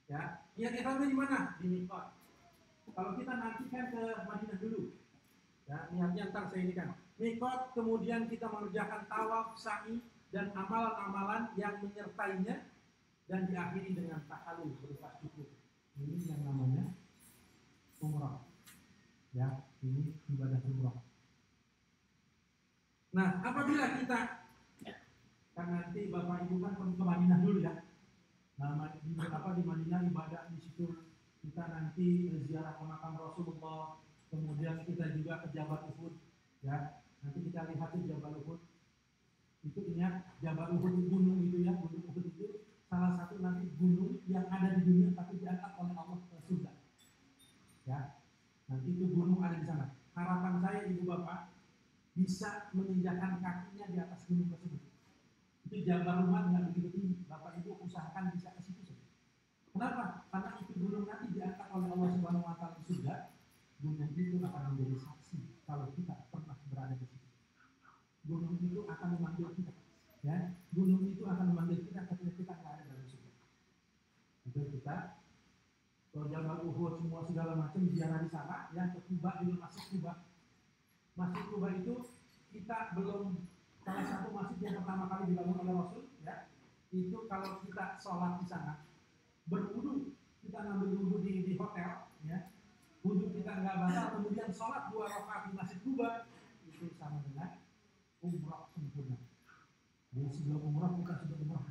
Ya, niat ihramnya di mana? Di miqat. Kalau kita nantikan ke Madinah dulu, ya, niatnya ntar saya ini kan. Miqat, kemudian kita mengerjakan tawaf, sa'i dan amalan-amalan yang menyertainya dan diakhiri dengan tahallul berupa syukur. Ini yang namanya umrah. Ya, ini ibadah umrah. Nah, apabila kita kan nanti Bapak Ibu kan pergi ke Madinah dulu ya. Nah, di Madinah ibadah di situ kita nanti ziarah ke makam Rasulullah, kemudian kita juga ke Jabal Uhud, ya. Nanti kita lihat di Jabal Uhud. Itu ingat Jabal Uhud itu gunung itu ya, gunung Uhud itu salah satu nanti gunung yang ada di dunia tapi diangkat oleh Allah ke surga. Ya. Nanti itu gunung ada di sana. Harapan saya Ibu Bapak bisa menginjakkan kakinya di atas gunung tersebut. Itu Jabal Rumah nggak begitu tinggi. Bapak Ibu usahakan bisa ke situ saja. Kenapa? Karena itu gunung nanti diangkat oleh Allah Subhanahu Wa Taala di surga. Gunung itu akan menjadi saksi kalau kita pernah berada di situ. Gunung itu akan memanggil kita. Ya, gunung itu akan memanggil kita ketika kita nggak ada dalam surga. Itu kita. Kalau Jabal Uhud semua segala macam ziarah di sana, ya, ke Kuba dulu masuk Kuba. Masjid Kuba itu kita belum salah satu masjid yang pertama kali dibangun oleh Rasul, ya. Itu kalau kita sholat di sana, berwudu, kita ngambil wudu di hotel, ya. Wudu kita nggak batal, kemudian sholat 2 rakaat di Masjid Kuba, itu sama dengan umrah sempurna. Jadi sebelum umrah kita sudah umrah.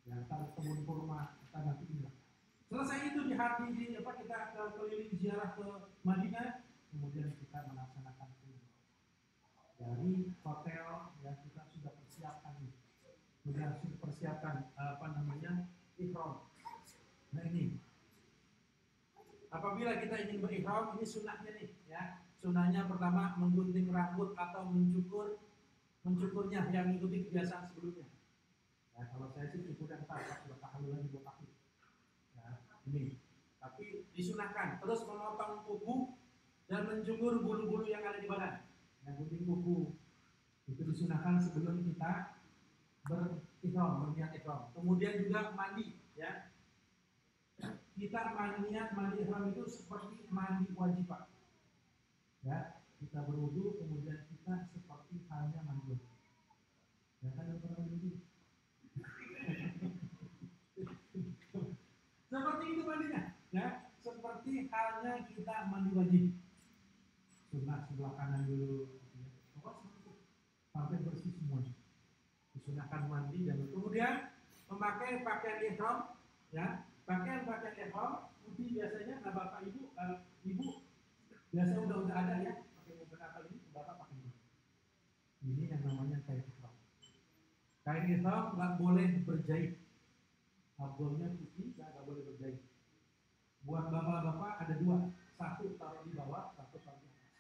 Ya, kita kebun kurma, kita nanti umrah. Selesai itu kita keliling ziarah ke Madinah, kemudian kita melaksanakan umrah. Dari hotel ya kita sudah persiapkan ihram. Nah ini, apabila kita ingin berihram, ini sunnahnya nih, ya. Sunnahnya pertama menggunting rambut atau mencukurnya yang mengikuti kebiasaan sebelumnya. Ya, kalau saya sih cukur yang tak sudah tahalulan di bawah kaki. Ya, ini. Tapi disunahkan terus memotong kuku dan mencukur bulu-bulu yang ada di badan. Yang gunting kuku itu disunahkan sebelum kita berniat ihram. Kemudian juga mandi, ya. Kita mandi ihram itu seperti mandi wajib, Pak. Ya, kita berwudu kemudian kita seperti halnya mandi. Ya kan yang pernah mandi. Seperti itu mandinya, ya. Seperti halnya kita mandi wajib. Sunat sebelah kanan dulu, ya. Sampai bersih semua. Disunahkan mandi dan kemudian memakai pakaian ihram, ya. Pakaian ihram putih biasanya, nah Bapak Ibu, Ibu biasa udah ada ya, pakai berapa ini, Bapak pakai ini. Ini yang namanya kain ihram. Kain ihram nggak boleh berjahit. Abdolnya putih, nggak boleh berjahit. Buat bapak-bapak ada dua, satu taruh di bawah, satu taruh di atas.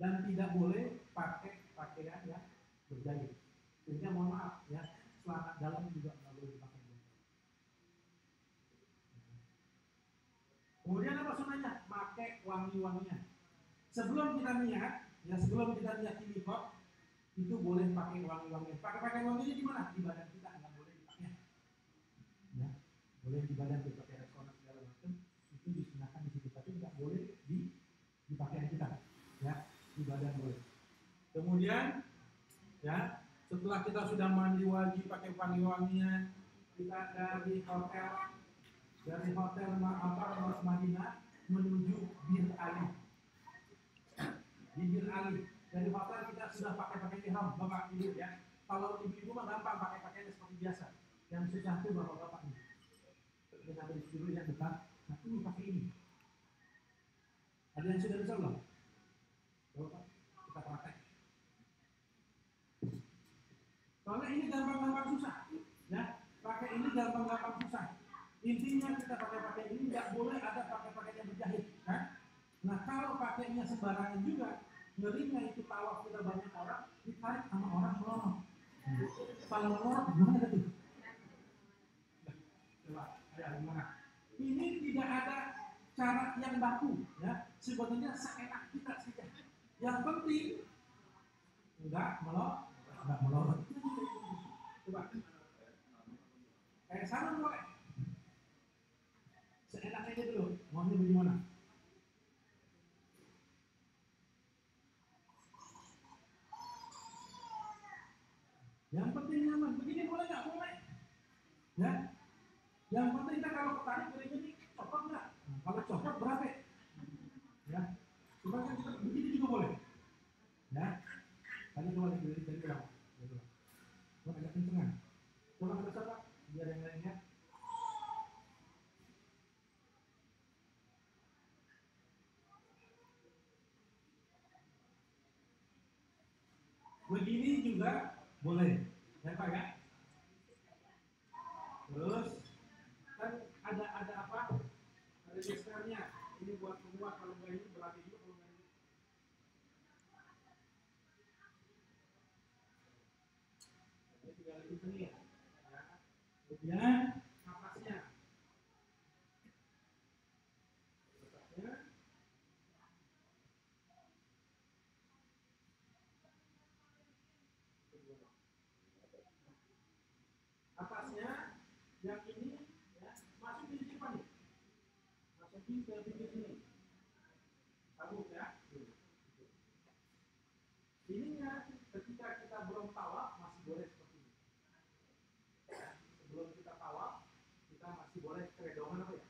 Dan tidak boleh pakai pakaian yang berjahit. Jadi mohon maaf ya, celana dalam juga nggak boleh dipakai. Kemudian apa sunahnya? Pakai wangi-wangian. Sebelum kita niat, ya sebelum kita niat miqat, itu boleh pakai wangi-wangian. Pakai wanginya di mana? Di badan kita, nggak boleh dipakai. Ya, boleh di badan kita pakai restoran segala macam, itu disunahkan di situ, tapi nggak boleh di pakaian kita. Ya, di badan boleh. Kemudian, ya setelah kita sudah mandi wajib pakai wangi-wangian, kita dari hotel Madinah menuju Bir Ali. Di Bir Ali dari hotel kita sudah pakai ihram, bapak ibu ya. Kalau ibu-ibu mah gampang pakai pakaian seperti biasa. Yang susah itu bapak-bapak ini. Kita beri dulu yang dekat. Nah ini pakai ini. Ada yang sudah bisa belum? Bapak, kita praktek. Soalnya ini gampang-gampang susah, ya. Pakai ini gampang-gampang susah. Intinya kita pakai ini nggak boleh ada pakai yang berjahit, kan? Nah kalau pakainya sembarangan juga, ngerinya itu tawaf kita banyak orang ditarik sama orang melorot. Kalau melorot gimana tuh? Coba, ada gimana? Ini tidak ada cara yang baku, ya. Sebenarnya seenak kita saja. Yang penting enggak melorot. Coba. Kayak sarung boleh. Seenaknya aja dulu. Maunya bagaimana? Yang penting nyaman. Begini boleh nggak? Boleh. Ya. Yang penting kita kalau ketarik begini copot nggak? Nah, kalau copot berapa? Ya. Cuma kan kita begini juga boleh. Ya. Tadi coba dari berapa? Coba agak kencengan. Coba kita coba biar yang lainnya. Begini juga boleh, ya Pak ya. Terus kan ada apa? Ada gespernya. Ini buat penguat, kalau nggak ini berarti juga kalau nggak ini. Ini tinggal itu nih ya. Kemudian napasnya. Atasnya yang ini ya, masukin di depan nih, masukin ke pinggir sini, tabung ya. Ininya ketika kita belum tawaf masih boleh seperti ini. Ya, sebelum kita tawaf kita masih boleh keredongan apa ya?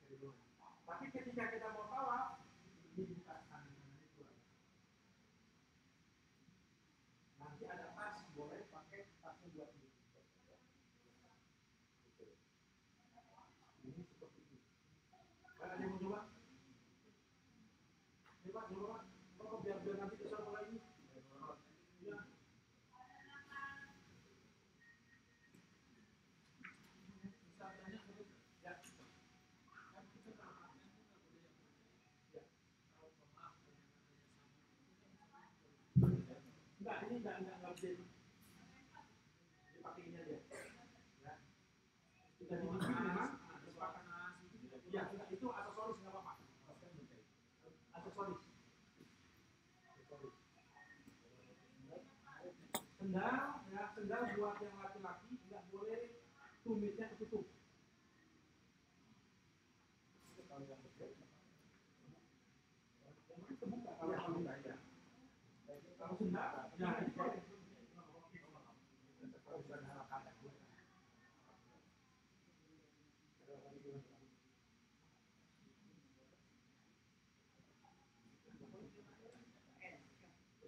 Keredongan. Tapi ketika kita mau tawaf ini buka kandungannya keluar. Nanti ada tas boleh pakai tasnya buat ini. Ini seperti ini. Ada yang mau coba? Coba. Kalau biar nanti besar mulai ini. Ya. Misalnya ya. Enggak, ini enggak bisa dipakai ini aja. Ya. Kita dimana? Ya, itu aksesoris nggak apa-apa. Aksesoris. Sendal buat yang laki-laki nggak boleh tumitnya ketutup. Kalau sendal, jangan dipakai.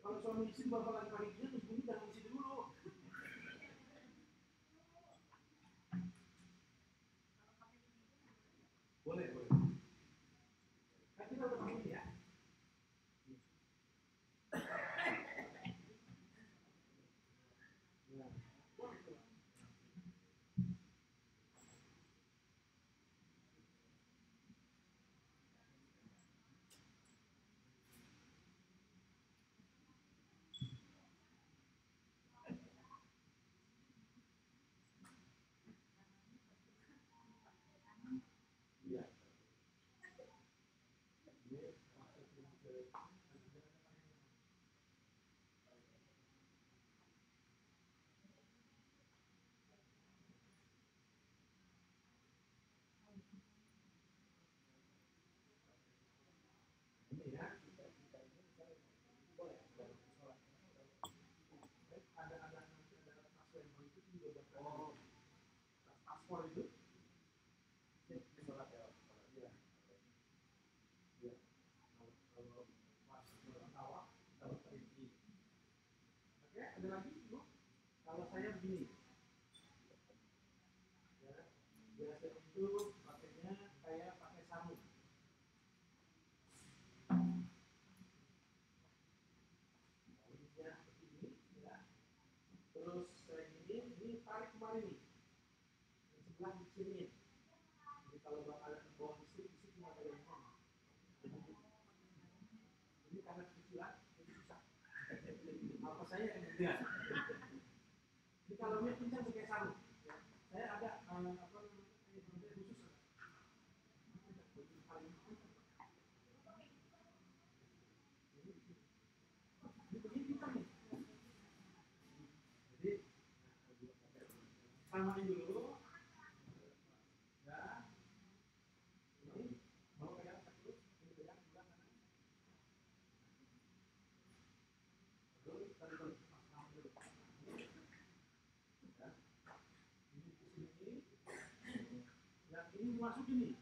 Kalau suami istri bapak lagi pakai dia terus bunyi jangan isi dulu. Boleh. Kan kita udah pakai ya. Ada lagi ibu, kalau saya begini, ya, biasa itu pakainya kayak pakai sabun. Ini ya. Terus kayak ini tarik kemarin nih, yang sebelah di sini. Jadi kalau bakal bawa isi cuma ada yang ini. Ini karena kecilan, jadi susah. Apa saya yang mudah. Jadi kalau dia pincang pakai sarung, ya. Saya ada apa namanya khusus. Ini begini pincang nih. Jadi samain dulu. Ya. Ini mau pegang satu, ini pegang sebelah kanan. Lalu tadi pasang dulu. Ya. Ini di sini. Yang ini dimasukin nih.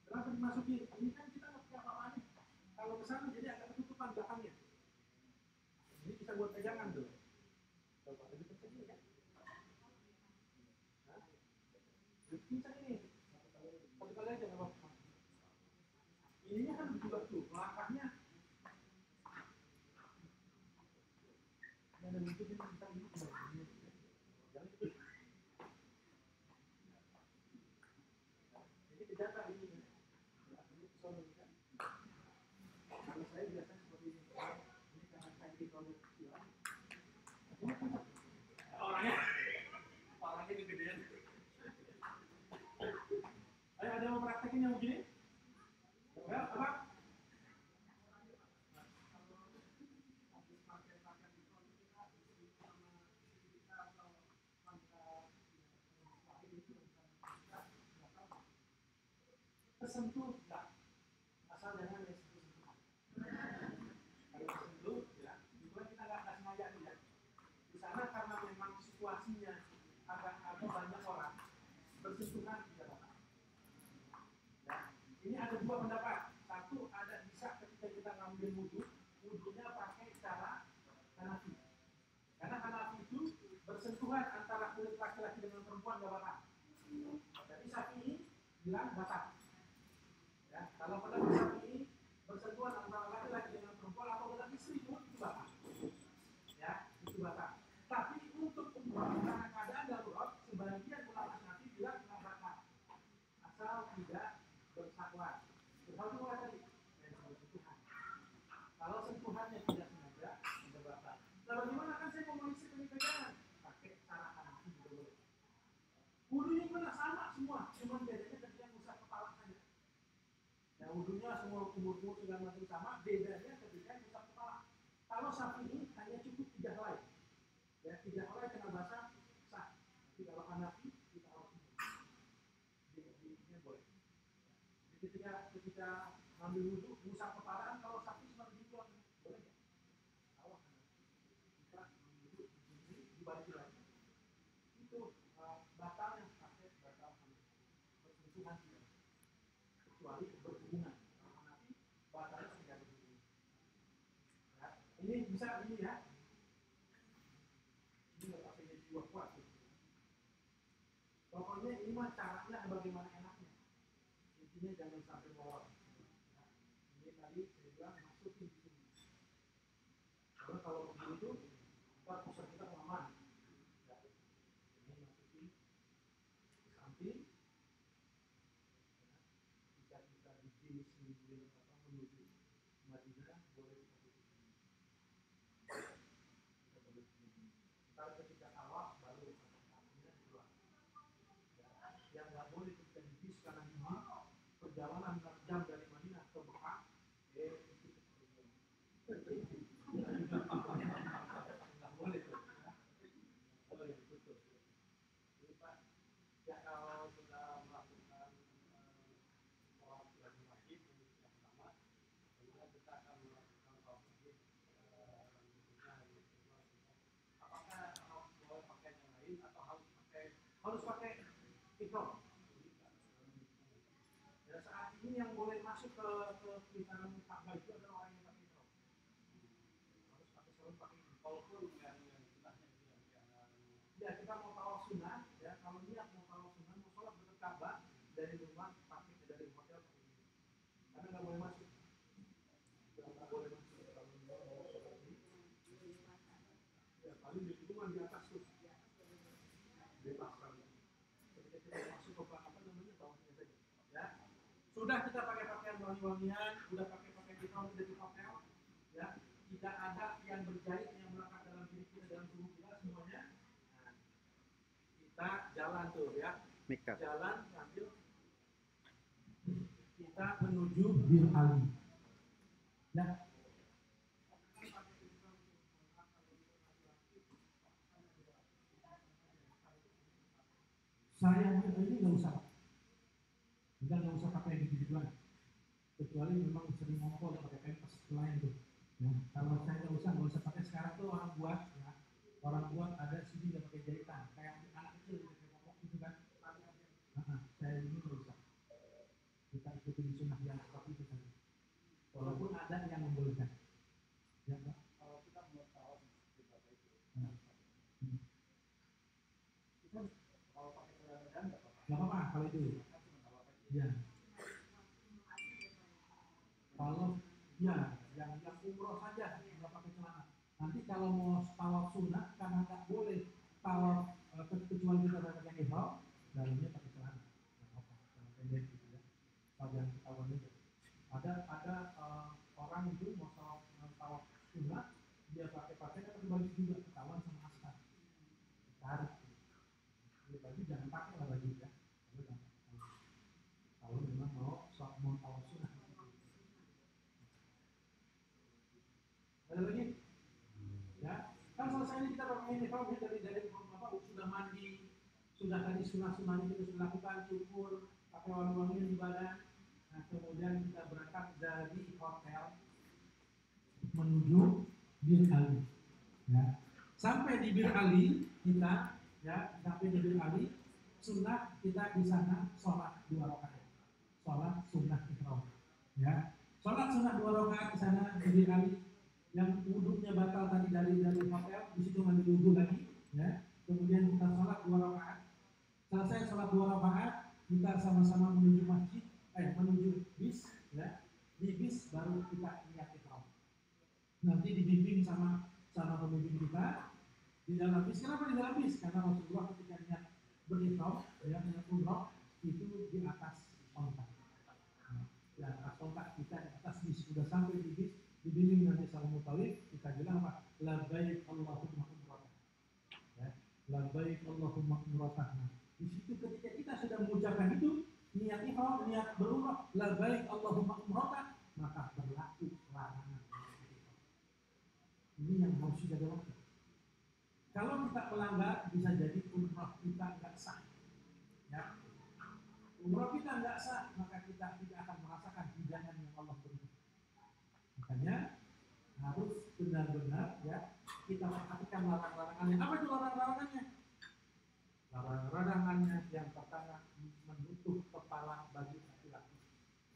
Kenapa dimasukin? Ini kan kita nggak punya apa-apa nih. Kalau ke sana jadi agak ketutupan belakangnya. Ini bisa buat pegangan tuh. Coba lebih kecil ya. Nah, pincang ini. Satu kali aja nggak apa-apa. Ininya kan juga tuh, melangkahnya. Ada mungkin ini kita ini. Jangan itu. Jadi kejata ini. Ini soal kan. Kalau saya biasanya seperti ini. Ini karena saya di kalau kecil. Orangnya kegedean. Ayo ada yang mau praktekin yang begini? Ya, apa? Tersentuh enggak? Asal jangan ya sentuh. Kalau tersentuh, ya, juga kita nggak sengaja nih ya. Di sana karena memang situasinya agak banyak orang bersentuhan di jalan. Ya, ini ada dua pendapat. Satu, ada bisa ketika kita ngambil wudhu, wudhunya pakai cara Hanafi. Karena Hanafi itu bersentuhan antara kulit laki-laki dengan perempuan gak batal. Jadi Syafi'i bilang batal. Ya, kalau pendapat Syafi'i bersentuhan antara laki-laki dengan perempuan atau dengan istri pun itu batal. Ya, itu batal. Tapi untuk karena keadaan darurat, sebagian ulama Syafi'i bilang nggak batal. Asal tidak bersatuan. Bersatu itu tadi bersentuhan. Kalau sentuhannya tidak sengaja, tidak batal. Nah, bagaimana kan saya mau mengisi pegangan? Pakai cara Hanafi juga boleh. Wudhunya mana sama semua, cuma bedanya ketika ngusap kepala saja. Ya wudhunya semua umur segala macam sama, bedanya ketika ngusap kepala. Kalau Syafi'i hanya cukup 3 helai. Ya 3 helai kena basah sah. Tapi kalau Hanafi kita harus ini boleh. Jadi ketika ngambil wudhu, ngusap kepala, kalau Syafi'i cuma begitu boleh ya. Kalau Hanafi kita ngambil wudhu dibalik lagi. Itu batal yang pakai batal bersentuhan tidak, kecuali berhubungan. Kalau Hanafi batalnya tidak berhubungan. Ya, ini bisa ini ya. Ini nggak pakai jiwa kuat. Pokoknya ini mah caranya bagaimana enaknya. Intinya jangan sampai molor. Ya, ini tadi saya bilang masukin di sini. Karena kalau begini tuh kita pusat kita aman. Ya, ini masukin di samping. Jika kita di sini menuju Madinah boleh seperti ini. Kita boleh begini. Kita ketika awal baru kakinya keluar. Yang nggak boleh ketika di bis karena ini perjalanan 6 jam dari Madinah ke Mekah, itu Nggak boleh tuh. Oh ya, betul. Jadi Pak, ya kalau sudah melakukan sholat wajib yang pertama, kemudian kita akan melakukan sholat wajib berikutnya hari kedua. Apakah boleh pakai yang lain atau harus pakai ikram? Ya, saat ini yang boleh masuk ke pelitaran Ka'bah itu adalah orang yang pakai ikram. Harus pakai sarung pakai ikram. Walaupun yang sunahnya itu yang ya kita mau tawaf sunnah, ya kalau niat mau tawaf sunnah, mau sholat dekat Ka'bah dari rumah pakai dari hotel pakai ini. Karena nggak boleh masuk. Nggak boleh masuk kalau mau sholat ini. Ya paling di lingkungan di atas tuh bebas kali. Ketika kita masuk ke apa namanya tawafnya saja. Ya. Sudah kita pakai pakaian wangi-wangian, sudah pakai pakaian kita dari hotel, ya tidak ada yang berjahit yang melekat dalam diri kita dalam tubuh kita semuanya. Nah, kita jalan tuh ya, jalan sambil kita menuju Bir Ali. Ya. Saya ini nggak usah. Kita nggak usah pakai gitu-gituan, kecuali memang sering ngompol pakai pempes lain tuh. Ya, kalau saya nggak usah pakai sekarang tuh orang buat, ya, orang buat ada sini nggak pakai jahitan, kayak anak kecil pakai popok gitu kan. Saya ini nggak usah. Kita ikutin sunnah yang seperti itu saja. Walaupun ada yang membolehkan. Ya, kalau kita mau tahu kita itu. Kita kalau pakai celana dalam nggak apa-apa kalau itu. Ya. Kalau ya yang umroh saja nggak pakai celana. Nanti kalau mau tawaf sunnah karena nggak boleh tawaf kecuali kita pakai ihram, dalamnya pakai celana. Celana pendek gitu ya. Kalau yang ketahuan itu ada orang itu mau tawaf sunnah dia pakai pakaian tapi baju juga ketahuan sama askar. Tarik. Baju jangan pakai lah baju ya. Kalau memang mau tawaf sunnah. Ada lagi? Ya, kan selesai ini kita pakai ini kalau dari apa sudah mandi, sudah tadi sunah-sunahnya kita sudah lakukan, cukur, pakai wangi-wangian di badan. Nah, kemudian kita berangkat dari hotel menuju Bir Ali. Ya. Sampai di Bir Ali kita, ya, sampai di Bir Ali, sunnah kita di sana sholat 2 rakaat. Sholat sunnah ihram. Ya. Sholat sunnah 2 rakaat di sana di Bir Ali. Yang wudhunya batal tadi dari hotel, di situ mandi wudhu lagi, ya. Kemudian kita sholat 2 rakaat. Selesai sholat 2 rakaat, kita sama-sama menuju masjid, menuju bis, ya. Di bis baru kita niat ihram. Nanti dibimbing sama pemimpin kita di dalam bis. Kenapa di dalam bis? Karena Rasulullah ketika niat berihram, ya, niat umrah itu di atas onta. Di atas onta kita di atas bis. Sudah sampai di bis, dibimbing nanti sama mutawif, kita bilang apa? Labbaik Allahumma umrah. Ya, labbaik Allahumma umrah. Nah, di situ ketika kita sudah mengucapkan itu, niat ihram, niat berumrah, labbaik Allahumma umrah, maka berlaku larangan. Ini yang harus dijaga waktu. Kalau kita melanggar, bisa jadi umrah kita nggak sah. Ya, umrah kita nggak sah, maka kita tidak akan merasakan hidangan yang Allah berikan. Makanya harus benar-benar, ya, kita perhatikan larang-larangannya. Apa itu larang-larangannya? Larang-larangannya yang pertama menutup kepala bagi laki-laki.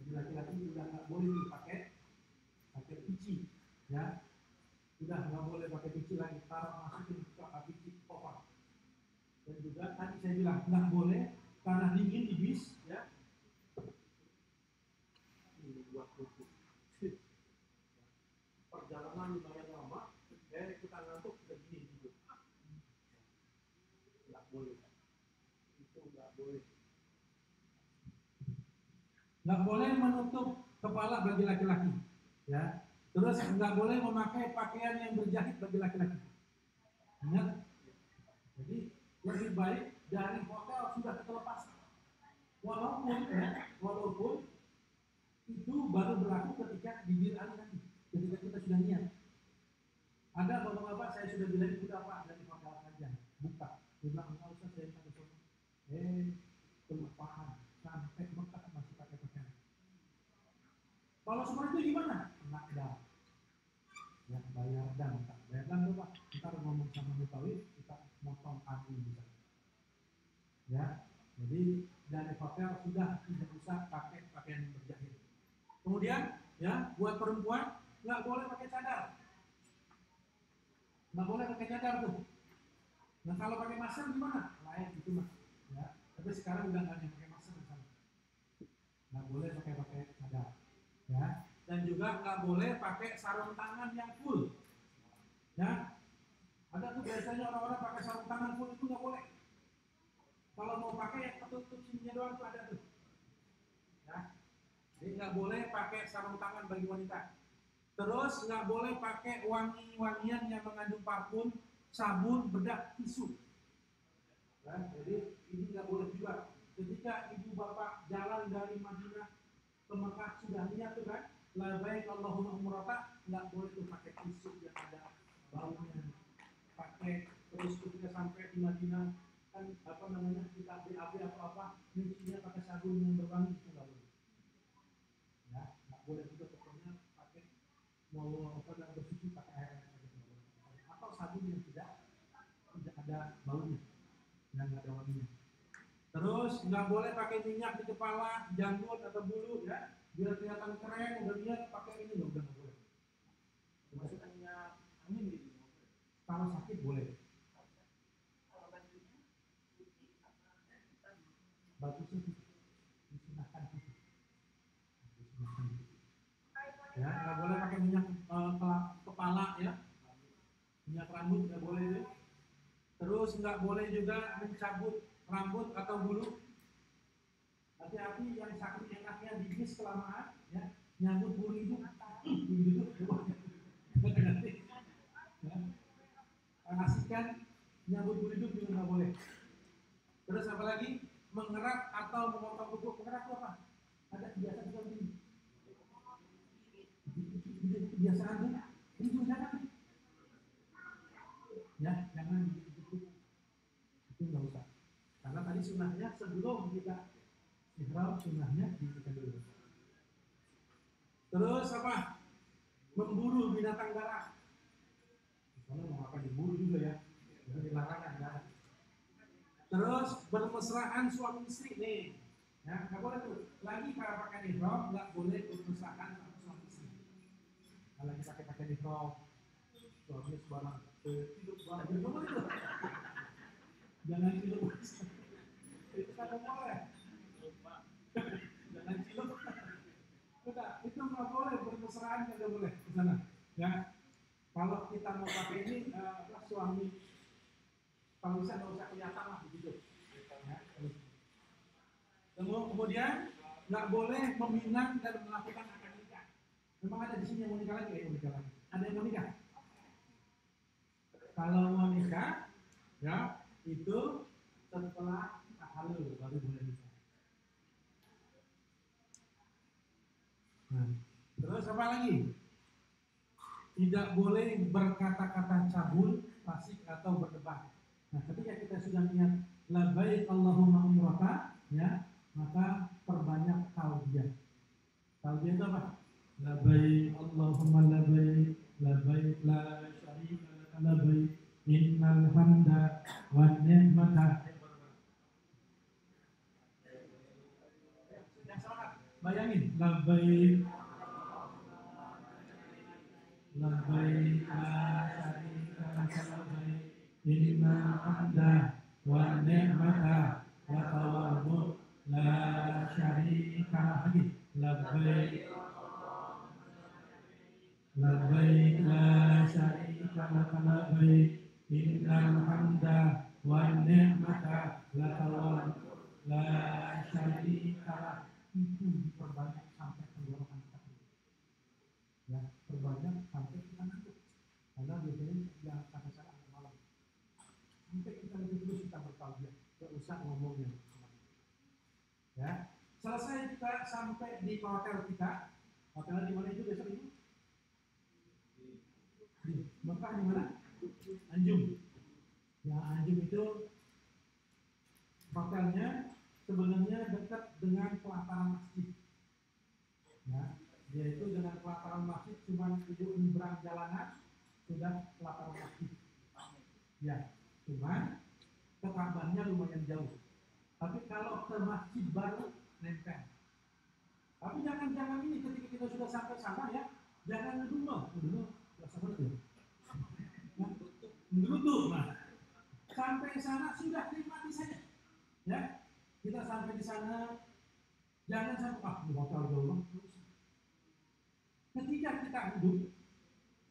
Jadi laki-laki juga nggak boleh dipakai pici, ya. Sudah nggak boleh pakai pici lagi, taruh masukin ke pici koper. Dan juga tadi saya bilang nggak boleh karena dingin di bis, ya. Ini buat buku. Perjalanan lumayan lama, kita ngantuk dan dingin gitu. Nggak boleh. Itu nggak boleh. Nggak boleh menutup kepala bagi laki-laki, ya. Terus nggak boleh memakai pakaian yang berjahit bagi laki-laki. Ingat? Jadi lebih baik dari hotel sudah kita lepas. Walaupun itu baru berlaku ketika di Bir Ali nanti, ketika kita sudah niat. saya sudah bilang udah Pak dari hotel saja buka. Dia bilang enggak usah saya tak usah. Kelupaan sampai Mekah masih pakai pakaian. Kalau seperti itu gimana? Enggak ada. Ya bayar dan tak bayar dan tuh Pak. Ntar ngomong sama Mutawif kita motong aku bisa. Ya, jadi dari hotel sudah tidak usah pakai pakaian berjahit. Kemudian ya buat perempuan nggak boleh pakai cadar. Nggak boleh pakai cadar tuh. Nah kalau pakai masker gimana? Lain itu mah. Ya, tapi sekarang udah nggak ada yang pakai masker di sana. Nggak boleh pakai cadar. Ya, dan juga nggak boleh pakai sarung tangan yang full. Ya, ada tuh biasanya orang-orang pakai sarung tangan full itu nggak boleh. Kalau mau pakai yang ketutup sininya doang tuh ada tuh. Ya, jadi nggak boleh pakai sarung tangan bagi wanita. Terus nggak boleh pakai wangi-wangian yang mengandung parfum, sabun, bedak, tisu. Ya, jadi ini nggak boleh juga. Ketika ibu bapak jalan dari Madinah ke Mekah sudah lihat tuh kan, labbaik Allahumma umrata, nggak boleh tuh pakai tisu yang ada baunya. Pakai terus ketika sampai di Madinah kan apa namanya kita BAB atau apa nyucinya pakai sabun yang berwangi itu nggak boleh. Ya, nggak boleh juga pokoknya pakai mau apa dan bersuci pakai air atau sabun yang tidak ada baunya dan nggak ada wanginya. Terus nggak boleh pakai minyak di kepala, janggut atau bulu ya, biar kelihatan keren. Udah lihat pakai ini udah nggak boleh. Maksudnya angin gitu. Kalau sakit boleh. Bagusnya disunahkan gitu. Ya, nggak boleh pakai minyak kepala ya, minyak rambut nggak boleh itu. Terus nggak boleh juga mencabut rambut atau bulu. Hati-hati yang sakit enaknya gigis kelamaan, ya, nyabut bulu itu, ya. Asihkan nyabut bulu itu juga nggak boleh. Terus apa lagi? Mengerat atau memotong kuku. Mengerat itu apa? Ada kebiasaan seperti ini. Kebiasaan tuh, ini juga jangan. Ya, jangan gitu. Itu nggak usah. Karena tadi sunahnya sebelum kita ihram sunahnya diikat dulu. Terus apa? Memburu binatang darat. Misalnya mau apa diburu juga ya. Itu dilarang kan? Terus bermesraan suami istri nih. Ya, nggak boleh tuh. Lagi kalau pakai ihram nggak boleh bermesraan sama suami istri. Kalau lagi pakai ihram, suami sebarang hidup banget. Nggak boleh tuh. Jangan hidup. Itu kan boleh. Jangan cilup. Udah, itu nggak boleh bermesraan nggak boleh ke sana. Ya, kalau kita mau pakai ini suami kalau bisa nggak usah kelihatan lah begitu. Ya. Kemudian nggak boleh meminang dan melakukan akad nikah. Memang ada di sini yang mau nikah lagi, mau nikah lagi. Ada yang mau nikah? Kalau mau nikah, ya itu setelah tahalul baru boleh nikah. Nah, terus apa lagi? Tidak boleh berkata-kata cabul, fasik atau berdebat. Nah, ketika kita sudah niat labbaik Allahumma umrata, ya, maka perbanyak talbiyah. Talbiyah itu apa? Labbaik Allahumma labbaik, labbaik la syarika laka labbaik, innal hamda wan ni'mata. Bayangin, labbaik labbaik la syarika laka labbaik, innal hamda wan ni'mata laka wal mulk la syarika laka labbaik labbaik la syarika laka labbaik, innal hamda wan ni'mata laka wal mulk la syarika laka. Itu diperbanyak sampai tenggorokan kita. Ya, perbanyak sampai kita ngantuk. Karena biasanya yang kata saya agak malam. Sampai kita lebih terus kita bertalbiyah, tidak usah ngomongnya. Ya, selesai kita sampai di hotel kita. Hotelnya di mana itu besok ini? Di Mekah di mana? Anjum. Ya, Anjum itu hotelnya sebenarnya dekat dengan pelataran masjid. Ya, dia itu dengan pelataran masjid cuma itu nyebrang jalanan sudah pelataran masjid. Ya, cuma ke Ka'bahnya lumayan jauh. Tapi kalau ke masjid baru nempel. Tapi jangan ini ketika kita sudah sampai sana ya, jangan ngedumel. Biasa banget ya. Ngerutuk. Nah, sampai sana sudah nikmati saja. Ya, kita sampai di sana jangan sampai di hotel jauh. Ketika kita hidup,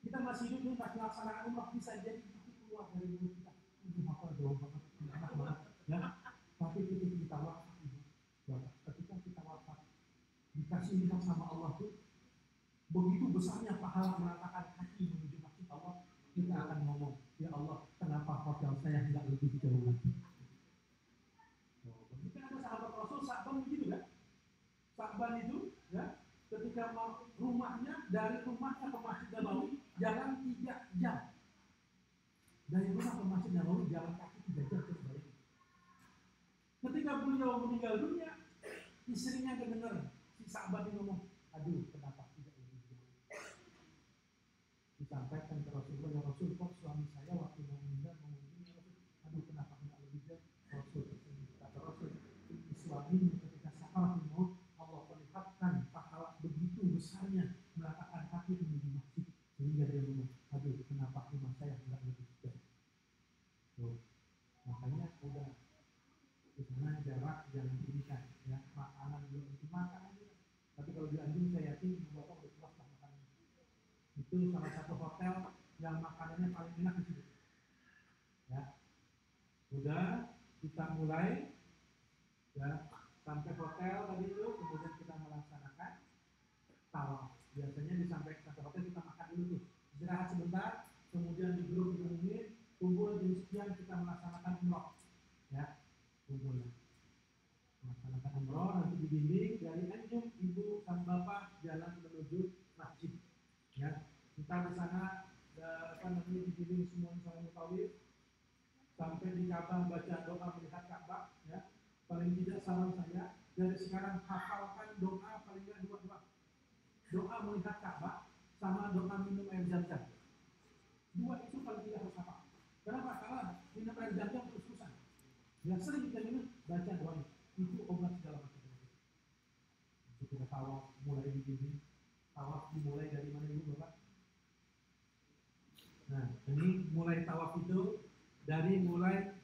kita masih hidup ini masih melaksanakan umrah bisa jadi keluar dari hidup kita. Ini hotel jauh banget, enak banget. Ya, tapi ketika kita wafat, ketika kita wafat dikasih nikah sama Allah tuh begitu besarnya pahala melangkahkan kaki menuju masjid Allah, kita akan ngomong, ya Allah, kenapa hotel saya tidak lebih jauh lagi? Mungkin ada sahabat Rasul Sa'ban begitu kan? Sa'ban itu, ya, ketika rumahnya dari rumahnya ke Masjid Nabawi jalan 3 jam. Dari rumah ke Masjid Nabawi jalan kaki 3 jam terus. Ketika beliau meninggal dunia, istrinya kedengar si Sa'ban ini ngomong, aduh, kenapa tidak lebih jauh? Disampaikan ke Rasulullah, ya Rasul, kok suami saya waktu mau meninggal ngomongin, aduh, kenapa tidak lebih jauh? Rasul kata Rasul, suami ketika sakaratul maut Allah perlihatkan pahala begitu besarnya melangkahkan kaki menuju masjid sehingga dia ngomong, aduh, kenapa rumah saya tidak lebih jauh? Tuh, makanya udah di sana jarak jangan tinggikan, ya, makanan belum tentu makan aja. Tapi kalau di Anjung saya yakin bapak udah puas lah makanan. Itu salah satu hotel yang makanannya paling enak di situ. Ya, udah kita mulai, ya, sampai hotel tadi itu, kemudian kita melaksanakan tawaf. Biasanya disampaikan sampai hotel kita makan dulu tuh, istirahat sebentar, kemudian di grup diumumin, kumpul jam sekian kita melaksanakan umroh. Ya, kumpul melaksanakan umroh, nanti dibimbing dari Anjung ibu dan bapak jalan menuju masjid. Ya, kita di sana dibimbing semuanya sama mutawif sampai di Ka'bah baca doa melihat Ka'bah. Ya, paling tidak saran saya dari sekarang hafalkan doa paling tidak 2 doa. Doa melihat Ka'bah sama doa minum air zam-zam. 2 itu paling tidak harus hafal. Kenapa? Karena minum air zam-zam terus-terusan. Yang sering kita minum baca doa itu obat segala macam penyakit. Itu kita tawaf mulai di sini. Tawaf dimulai dari mana dulu Bapak? Nah, ini mulai tawaf itu dari mulai,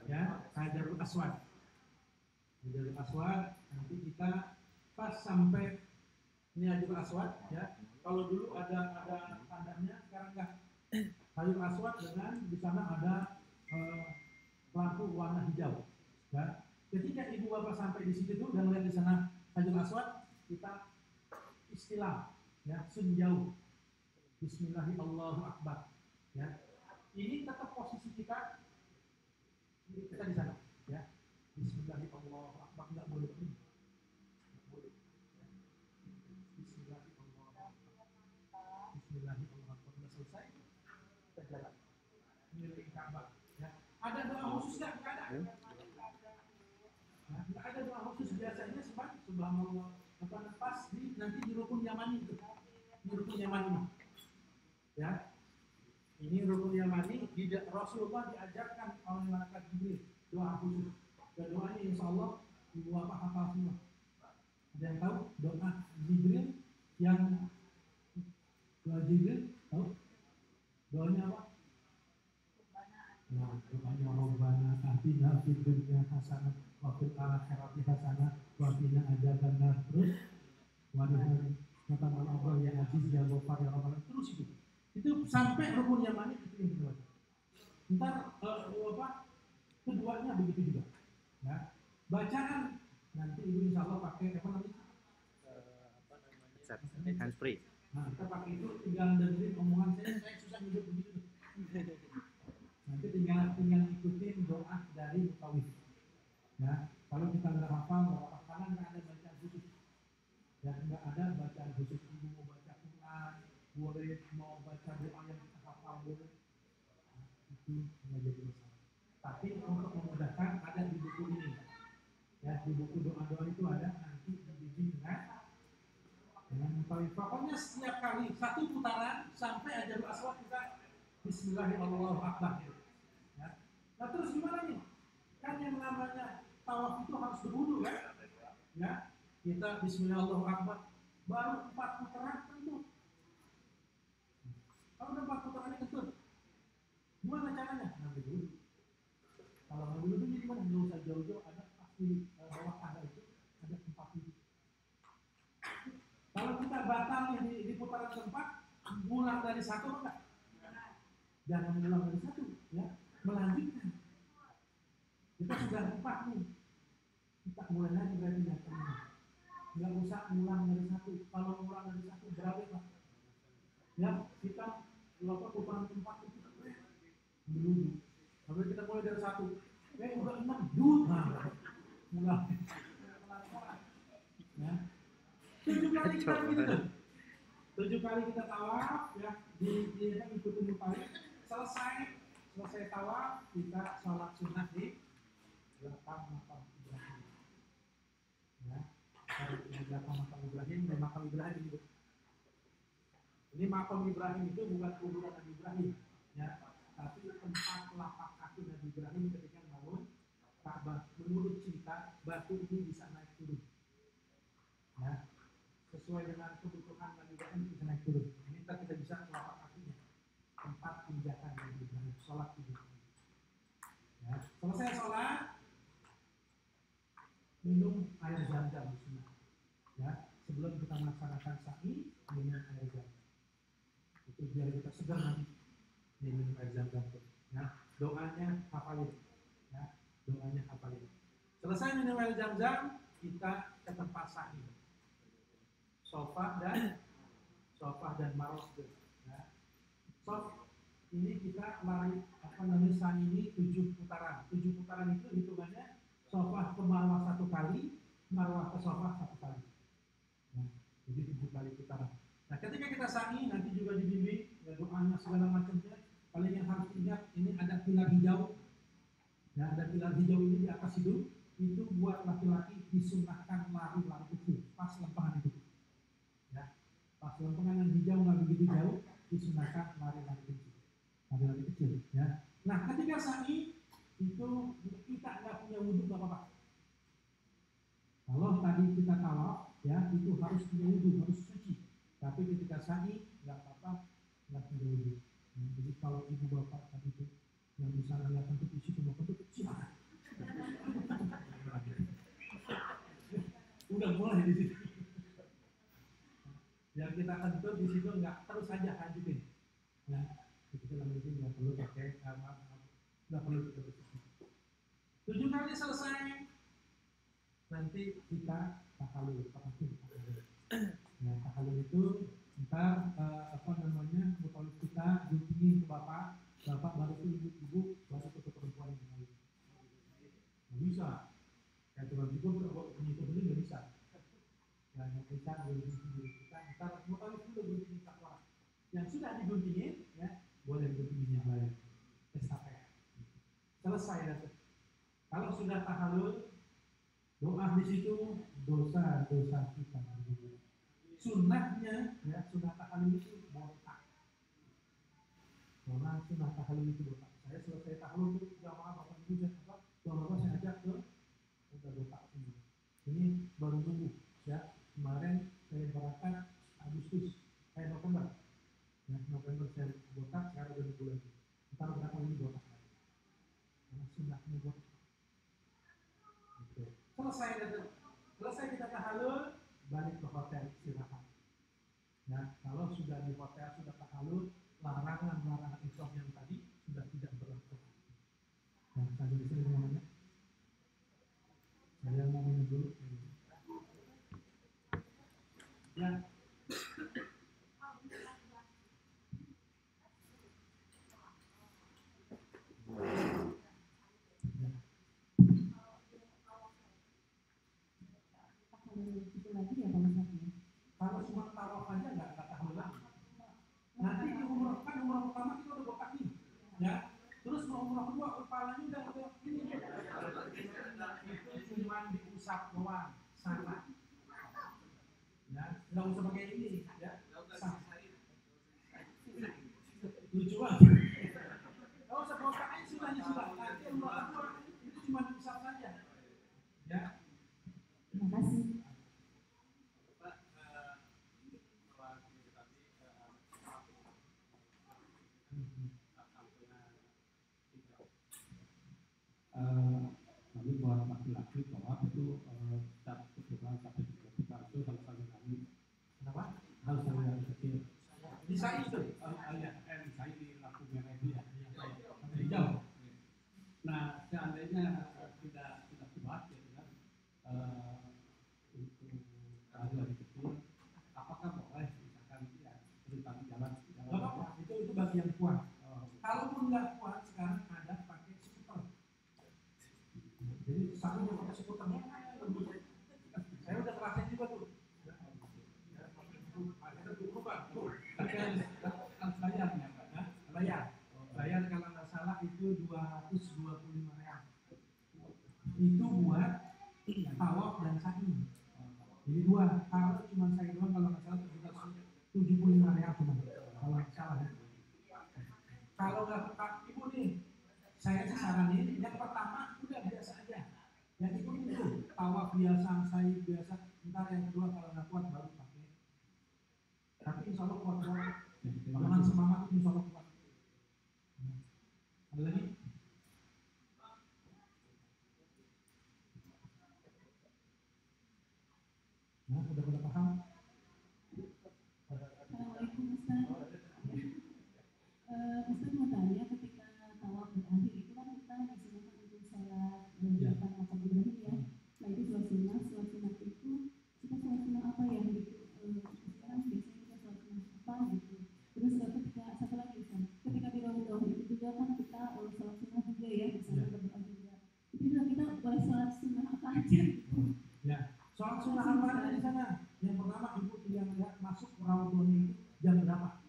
ya, Hajarul Aswad. Hajarul Aswad nanti kita pas sampai ini Hajarul Aswad, ya. Kalau dulu ada tandanya, sekarang enggak. Hajarul Aswad dengan di sana ada lampu warna hijau. Ya. Ketika ibu bapak sampai di situ dan melihat di sana Hajarul Aswad, kita istilah, ya, senjauh. Bismillahirrahmanirrahim. Ya. Ini tetap posisi kita di sana, ya. Bismillahirrahmanirrahim, enggak boleh ini. Enggak boleh. Ya. Bismillahirrahmanirrahim. Sudah selesai, kita jalan keliling Ka'bah. Ya. Ada doa khusus enggak? Enggak ada. Nah, enggak ada doa khusus, biasanya sebelum pas nanti di rukun Yamani itu. Di rukun Yamani. Ya. Ini rukun Yamani, Rasulullah diajarkan oleh malaikat Jibril doa khusus. Dan doanya insyaallah ibu bapak hafal semua. Ada yang tahu doa Jibril yang doa Jibril tahu? Doanya apa? Nah, doanya Rabbana atina fid dunya hasanah wa fil akhirati hasanah wa qina adzabannar. Terus wadihan kata Allah ya aziz ya ghafar ya rabbana, terus itu sampai rukun Yamani itu yang kedua. Ntar keduanya begitu juga. Ya. Bacaan nanti ibu insyaallah pakai apa namanya? Hands free. Nah, kita pakai itu tinggal dengerin omongan saya susah hidup begitu. Nanti tinggal ikutin doa dari mutawif. Ya, kalau kita nggak hafal, nggak apa karena nggak ada bacaan khusus. Ya, nggak ada bacaan khusus. Ibu mau baca Quran boleh, mau baca doa yang kita hafal boleh. itu nggak jadi masalah. Tapi untuk memudahkan ada di buku ini, ya di buku doa-doa itu ada nanti dibimbing dengan mengetahui. Pokoknya setiap kali satu putaran sampai ajarul aswad kita Bismillahirrahmanirrahim. Ya. Nah terus gimana nih? Kan yang namanya tawaf itu harus berwudu kan? Ya, kita Bismillahirrahmanirrahim. Baru 4 putaran kentut. Kalau udah 4 putaran ini kentut, gimana caranya? Ngambil dulu. Kalau ngambil dulu jadi gimana? Nggak usah jauh-jauh, ada pasti bawah tangga itu ada tempat itu. Kalau kita batal di putaran keempat, pulang dari satu enggak? Jangan pulang dari satu, ya, melanjutkan. Kita sudah 4 nih, kita mulai lagi berarti datangnya. Nggak usah ulang dari satu. Kalau ulang dari satu berapa Pak? Ya, kita lakukan putaran keempat itu dulu. Lalu kita mulai dari satu. Udah 6, nah, mulai. Ya. 7 kali kita begitu. 7 kali kita tawaf, ya, ikutin upaya. Selesai tawaf, kita sholat sunnah di belakang makam Ibrahim. Ya, di belakang makam Ibrahim, di makam Ibrahim itu. Ini makam Ibrahim itu bukan kuburan Nabi Ibrahim, ya, tapi tempat lapak kaki Nabi Ibrahim ketika bangun Ka'bah. Menurut cerita, batu ini bisa naik turun. Ya, sesuai dengan kebutuhan Nabi Ibrahim bisa naik turun. Ini kita bisa lapak kakinya, tempat pijakan Nabi Ibrahim, sholat di Ibrahim. Ya, selesai sholat, minum air zam-zam sunnah. Ya, sebelum kita melaksanakan sa'i, minum air zam-zam. Itu biar kita segar nanti minum air zam-zam. Ya, doanya hafalin. Ya, doanya hafalin. Selesai minum air zam-zam, kita ke tempat sa'i. Sofa dan marwah. Ya. Ini kita lari sa'i ini 7 putaran. 7 putaran itu hitungannya sofa ke marwah 1 kali, marwah ke sofa 1 kali. Nah, jadi 7 kali putaran. Nah, ketika kita sa'i nanti juga dibimbing, ya, doanya segala macamnya. Paling yang harus diingat, ini ada pilar hijau. Ya, ada pilar hijau ini di atas itu buat laki-laki disunnahkan lari-lari kecil pas lempengan itu. Ya, pas lempengan yang hijau nggak begitu jauh, disunnahkan lari-lari kecil. Ya. Nah, ketika sa'i itu kita nggak punya wudhu nggak apa-apa. Kalau tadi kita tawaf, ya, itu harus punya wudhu, harus suci. Tapi ketika sa'i nggak apa-apa, nggak punya wudhu. Nah, jadi kalau ibu bapak tadi itu yang bisa lihat kentut isi semua kentut, silakan. Udah mulai di situ. Yang kita kentut di situ nggak terus saja lanjutin. Nah, kita lanjutin nggak perlu pakai nggak perlu kita bersih. 7 kali selesai, nanti kita tahalul. Nah, tahalul itu ntar mutalib kita guntingin ke bapak baru ke ibu, baru ke perempuan yang lain. Nggak bisa. Kayak tukang cukur penyukur ini nggak bisa. Ya, yang bisa gunting sendiri kita. Ntar mutalib itu guntingin takwa. Yang sudah diguntingin, ya, boleh guntingin yang lain. Estafet. Selesai nanti. Kalau sudah tahalul, doa di situ dosa kita. Sunnahnya, ya, sunnah tahalul itu botak. Karena sunnah tahalul itu botak. Saya selesai tahalul itu jamaah bapak ibu saya ajak ke udah botak ini. Ini baru nunggu, ya. Kemarin saya berangkat Agustus, November. Ya, November saya botak, sekarang udah nunggu lagi. Ntar berapa ini botak lagi. Karena sunnahnya botak. Selesai kita tahalul, balik ke hotel istirahat. Ya, kalau sudah di hotel sudah tahalul, larangan ihram yang tadi sudah tidak berlaku. Nah, sampai di sini namanya. Saya mau minum dulu. Ya. Itu lagi ya Pak Ustaz ya. Kalau cuma tawaf aja nggak tahan lagi. Nanti di umroh pertama kita di tawaf itu tak berdoa sampai kita itu salah satu kali. Kenapa? Harus saya kecil. Di saya itu. Saya di lampu merah itu ya. Hijau. Nah, seandainya tidak kuat gitu kan, untuk dari kecil, apakah boleh misalkan ya perintah jalan? Gak apa-apa, itu bagi yang kuat. Kalaupun nggak kuat, sekarang ada pakai skuter. Jadi sambil yang pakai skuter, saya udah ngerasain juga tuh. Bayar kalau nggak salah itu 225 real. Itu buat tawaf dan sa'i. Jadi dua, kalau cuma sa'i doang kalau nggak salah sekitar 75 real cuma. Kalau nggak salah. Kalau nggak ibu nih, saya sih saranin yang pertama udah biasa aja. Yang itu tawaf biasa, sa'i biasa. Ntar yang kedua kalau nggak kuat baru pakai. Tapi insya Allah kuat. Jangan semangat, insya Allah kuat. Ada lagi? Nah, udah pada paham? Assalamualaikum Ustaz. Ustaz mau tanya, ketika tawaf berakhir itu kan kita disunahkan untuk sholat depan makam Ibrahim ya. Nah itu sholat sunnah itu kita sholat sunnah apa ya gitu? Sekarang biasanya kita sholat sunnah apa gitu. Terus ketika satu lagi Ustaz, ketika di Ramadan itu juga kan kita sholat sunnah juga ya, bisa berdoa juga. Itu juga kita boleh sholat sunnah apa aja gitu. Ya, sholat sunnah apa di sana? Yang pertama ibu yang lihat masuk Ramadan itu jam berapa?